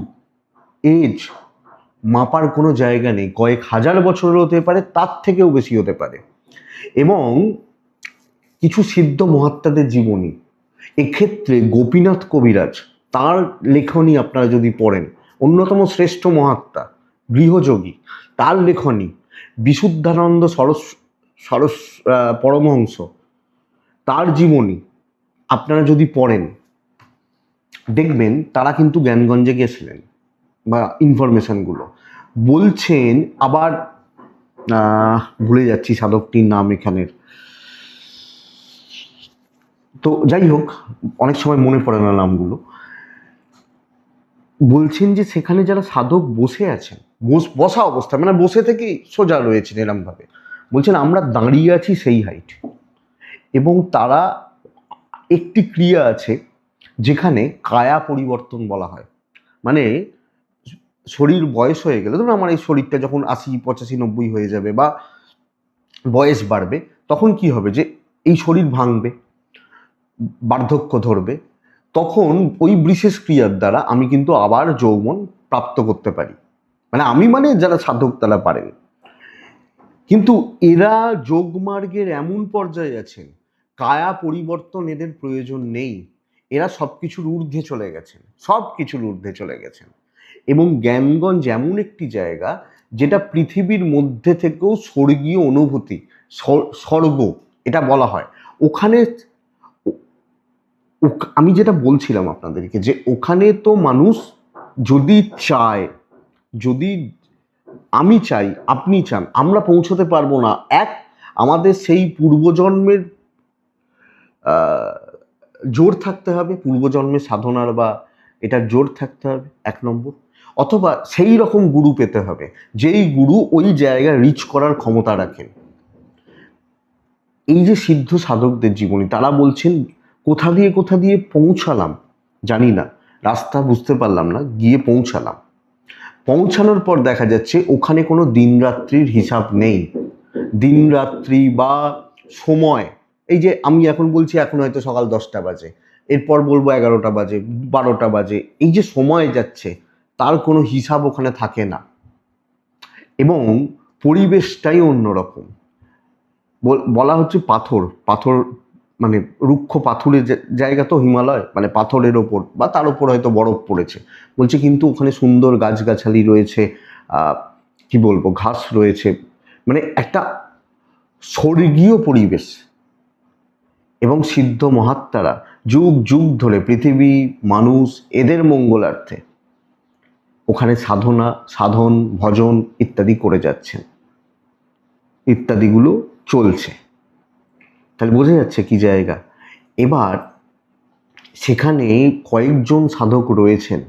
এজ মাপার কোনো জায়গা নেই। কয়েক হাজার বছর হতে পারে, তার থেকেও বেশি হতে পারে। এবং কিছু সিদ্ধ মহাত্মাদের জীবনী, এক্ষেত্রে গোপীনাথ কবিরাজ, তার লেখনী আপনারা যদি পড়েন, অন্যতম শ্রেষ্ঠ মহাত্মা, গৃহযোগী, তার লেখনী, বিশুদ্ধানন্দ সরস পরমহংস, তার জীবনী আপনারা যদি পড়েন, দেখবেন তারা কিন্তু জ্ঞানগঞ্জে গেছিলেন বা ইনফরমেশনগুলো বলছেন। আবার ভুলে যাচ্ছি সাধকটির নাম এখানের, তো যাই হোক, অনেক সময় মনে পড়ে না নামগুলো। বলছেন যে সেখানে যারা সাধক বসে আছেন, বসা অবস্থা, বসে থেকেই সোজা রয়েছেন এরমভাবে, বলছেন আমরা দাঁড়িয়ে আছি সেই হাইট। এবং তারা একটি ক্রিয়া আছে যেখানে কায়া পরিবর্তন বলা হয়, শরীর বয়স হয়ে গেলে, ধরুন আমার এই শরীরটা যখন 80, 85, 90 হয়ে যাবে বা বয়স বাড়বে, তখন কি হবে যে এই শরীর ভাঙবে, বার্ধক্য ধরবে, তখন ওই বিশেষ ক্রিয়ার দ্বারা আমি কিন্তু আবার যৌবন প্রাপ্ত করতে পারি। আমি যারা সাধক তারা পারেন। কিন্তু এরা যোগমার্গের এমন পর্যায়ে আছেন, কায়া পরিবর্তন এদের প্রয়োজন নেই, এরা সবকিছুর ঊর্ধ্বে চলে গেছেন, সবকিছুর ঊর্ধ্বে চলে গেছেন। এবং জ্ঞানগঞ্জ এমন একটি জায়গা যেটা পৃথিবীর মধ্যে থেকেও স্বর্গীয় অনুভূতি, স্বর্গ এটা বলা হয়। ওখানে আমি যেটা বলছিলাম আপনাদেরকে, যে ওখানে তো মানুষ যদি চায়, যদি আমি চাই, আপনি চান, আমরা পৌঁছতে পারবো না। আমাদের সেই পূর্বজন্মের জোর থাকতে হবে, পূর্বজন্মের সাধনার বা এটার জোর থাকতে হবে 1 নম্বর, অথবা সেই রকম গুরু পেতে হবে যেই গুরু ওই জায়গায় রিচ করার ক্ষমতা রাখেন। এই যে সিদ্ধ সাধকদের জীবনী, তারা বলছেন কোথা দিয়ে পৌঁছালাম জানি না, রাস্তা বুঝতে পারলাম না, গিয়ে পৌঁছানোর পর দেখা যাচ্ছে ওখানে কোনো দিন রাত্রির হিসাব নেই। দিন রাত্রি বা সময়, এই যে আমি এখন বলছি এখন হয়তো সকাল 10টা বাজে, এরপর বলবো 11টা বাজে, 12টা বাজে, এই যে সময় যাচ্ছে তার কোনো হিসাব ওখানে থাকে না। এবং পরিবেশটাই অন্যরকম। বলা হচ্ছে পাথর রুক্ষ পাথরের জায়গা তো হিমালয়, পাথরের ওপর বা তার উপর হয়তো বরফ পড়েছে বলছে, কিন্তু ওখানে সুন্দর গাছগাছালি রয়েছে, কি বলবো, ঘাস রয়েছে, একটা স্বর্গীয় পরিবেশ। এবং সিদ্ধ মহাত্মারা যুগ যুগ ধরে পৃথিবী, মানুষ, এদের মঙ্গলার্থে ওখানে সাধন, ভজন ইত্যাদি করে যাচ্ছেন, ইত্যাদিগুলো চলছে। তাহলে বোঝা যাচ্ছে কি জায়গা। এবার সেখানে কয়েকজন সাধক রয়েছেন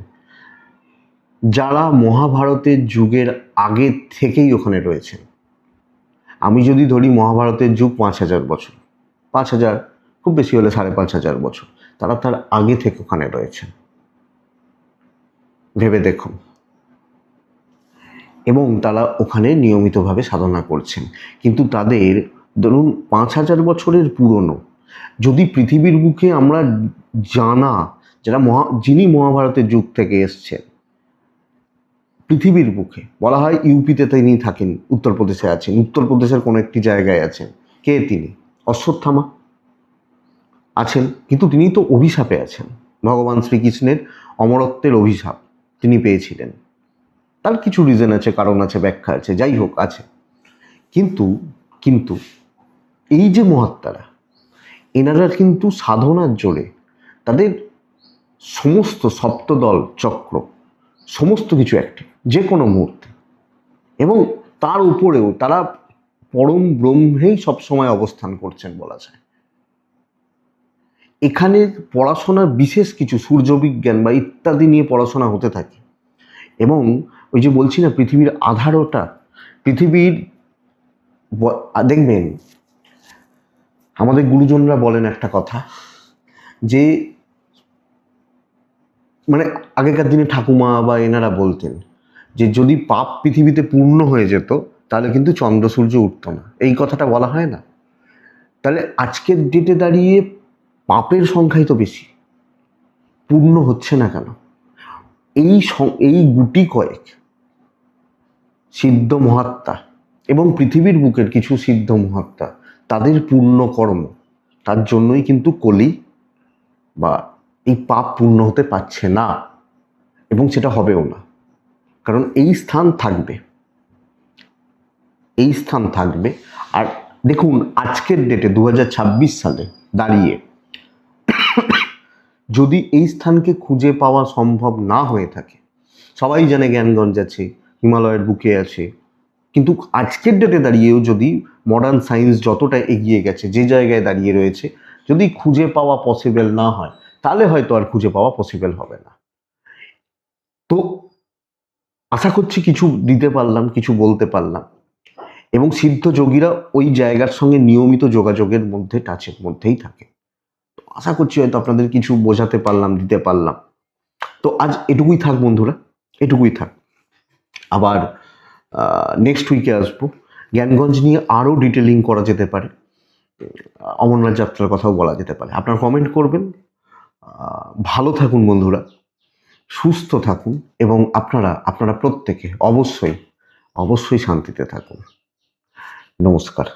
যারা মহাভারতের যুগের আগে থেকেই ওখানে রয়েছেন। আমি যদি ধরি মহাভারতের যুগ 5000 বছর, 5000 খুব বেশি হলে 5,500 বছর, তারা তার আগে থেকে ওখানে রয়েছেন। ভেবে দেখুন। এবং তারা ওখানে নিয়মিতভাবে সাধনা করছেন, কিন্তু তাদের ধরুন 5,000 বছরের পুরনো, যদি পৃথিবীর বুকে আমরা জানা যারা যিনি মহাভারতের যুগ থেকে এসছেন, পৃথিবীর বুকে বলা হয় ইউপিতে তিনি থাকেন, উত্তরপ্রদেশে আছেন, উত্তরপ্রদেশের কোনো একটি জায়গায় আছেন। কে তিনি? অশ্বত্থামা আছেন, কিন্তু তিনি তো অভিশাপে আছেন। ভগবান শ্রীকৃষ্ণের অমরত্বের অভিশাপ তিনি পেয়েছিলেন। তার কিছু রিজন আছে, কারণ আছে, ব্যাখ্যা আছে, যাই হোক আছে। কিন্তু কিন্তু এই যে মহাত্মারা, এনারা কিন্তু সাধনার জোরে তাদের সমস্ত সপ্তদল চক্র সমস্ত কিছু অ্যাক্টিভ যে কোনো মুহূর্তে, এবং তার উপরেও তারা পরম ব্রহ্মেই সবসময় অবস্থান করছেন বলা যায়। এখানে পড়াশোনার বিশেষ কিছু সূর্যবিজ্ঞান বা ইত্যাদি নিয়ে পড়াশোনা হতে থাকে, এবং ওই যে বলছি না পৃথিবীর আধারটা, পৃথিবীর দেখবেন আমাদের গুরুজনরা বলেন একটা কথা, যে মানে আগেকার দিনে ঠাকুমা বা এনারা বলতেন যে যদি পাপ পৃথিবীতে পূর্ণ হয়ে যেত তাহলে কিন্তু চন্দ্র সূর্য উঠত না, এই কথাটা বলা হয় না? তাহলে আজকের ডেটে দাঁড়িয়ে পাপের সংখ্যাই তো বেশি, পূর্ণ হচ্ছে না কেন? এই গুটি কয়েক সিদ্ধ মহাত্মা এবং পৃথিবীর বুকের কিছু সিদ্ধ মহাত্মা, তাদের পূর্ণ কর্ম, তার জন্যই কিন্তু কলি বা এই পাপ পূর্ণ হতে পারছে না, এবং সেটা হবেও না। কারণ এই স্থান থাকবে, এই স্থান থাকবে। আর দেখুন আজকের ডেটে 2026 সালে দাঁড়িয়ে যদি এই স্থানকে খুঁজে পাওয়া সম্ভব না হয়ে থাকে, সবাই জানে জ্ঞানগঞ্জ আছে, হিমালয়ের বুকে আছে, কিন্তু আজকের ডেটে দাঁড়িয়েও যদি মডার্ন সায়েন্স যতটা এগিয়ে গেছে, যে জায়গায় দাঁড়িয়ে রয়েছে, যদি খুঁজে পাওয়া পসিবল না হয়, তাহলে হয়তো আর খুঁজে পাওয়া পসিবল হবে না। তো আশা করছি কিছু দিতে পারলাম, কিছু বলতে পারলাম, এবং সিদ্ধ যোগীরা ওই জায়গার সঙ্গে নিয়মিত যোগাযোগের মধ্যে, টাচের মধ্যেই থাকে। তো আশা করছি হয়তো আপনাদের কিছু বোঝাতে পারলাম, দিতে পারলাম। তো আজ এটুকুই থাক বন্ধুরা, এটুকুই থাক। আবার নেক্সট উইকে আসবো, জ্ঞানগঞ্জ নিয়ে আরও ডিটেলিং করা যেতে পারে, অমরনাথ যাত্রার কথাও বলা যেতে পারে। আপনারা কমেন্ট করবেন। ভালো থাকুন বন্ধুরা, সুস্থ থাকুন, এবং আপনারা প্রত্যেকে অবশ্যই অবশ্যই শান্তিতে থাকুন। নমস্কার।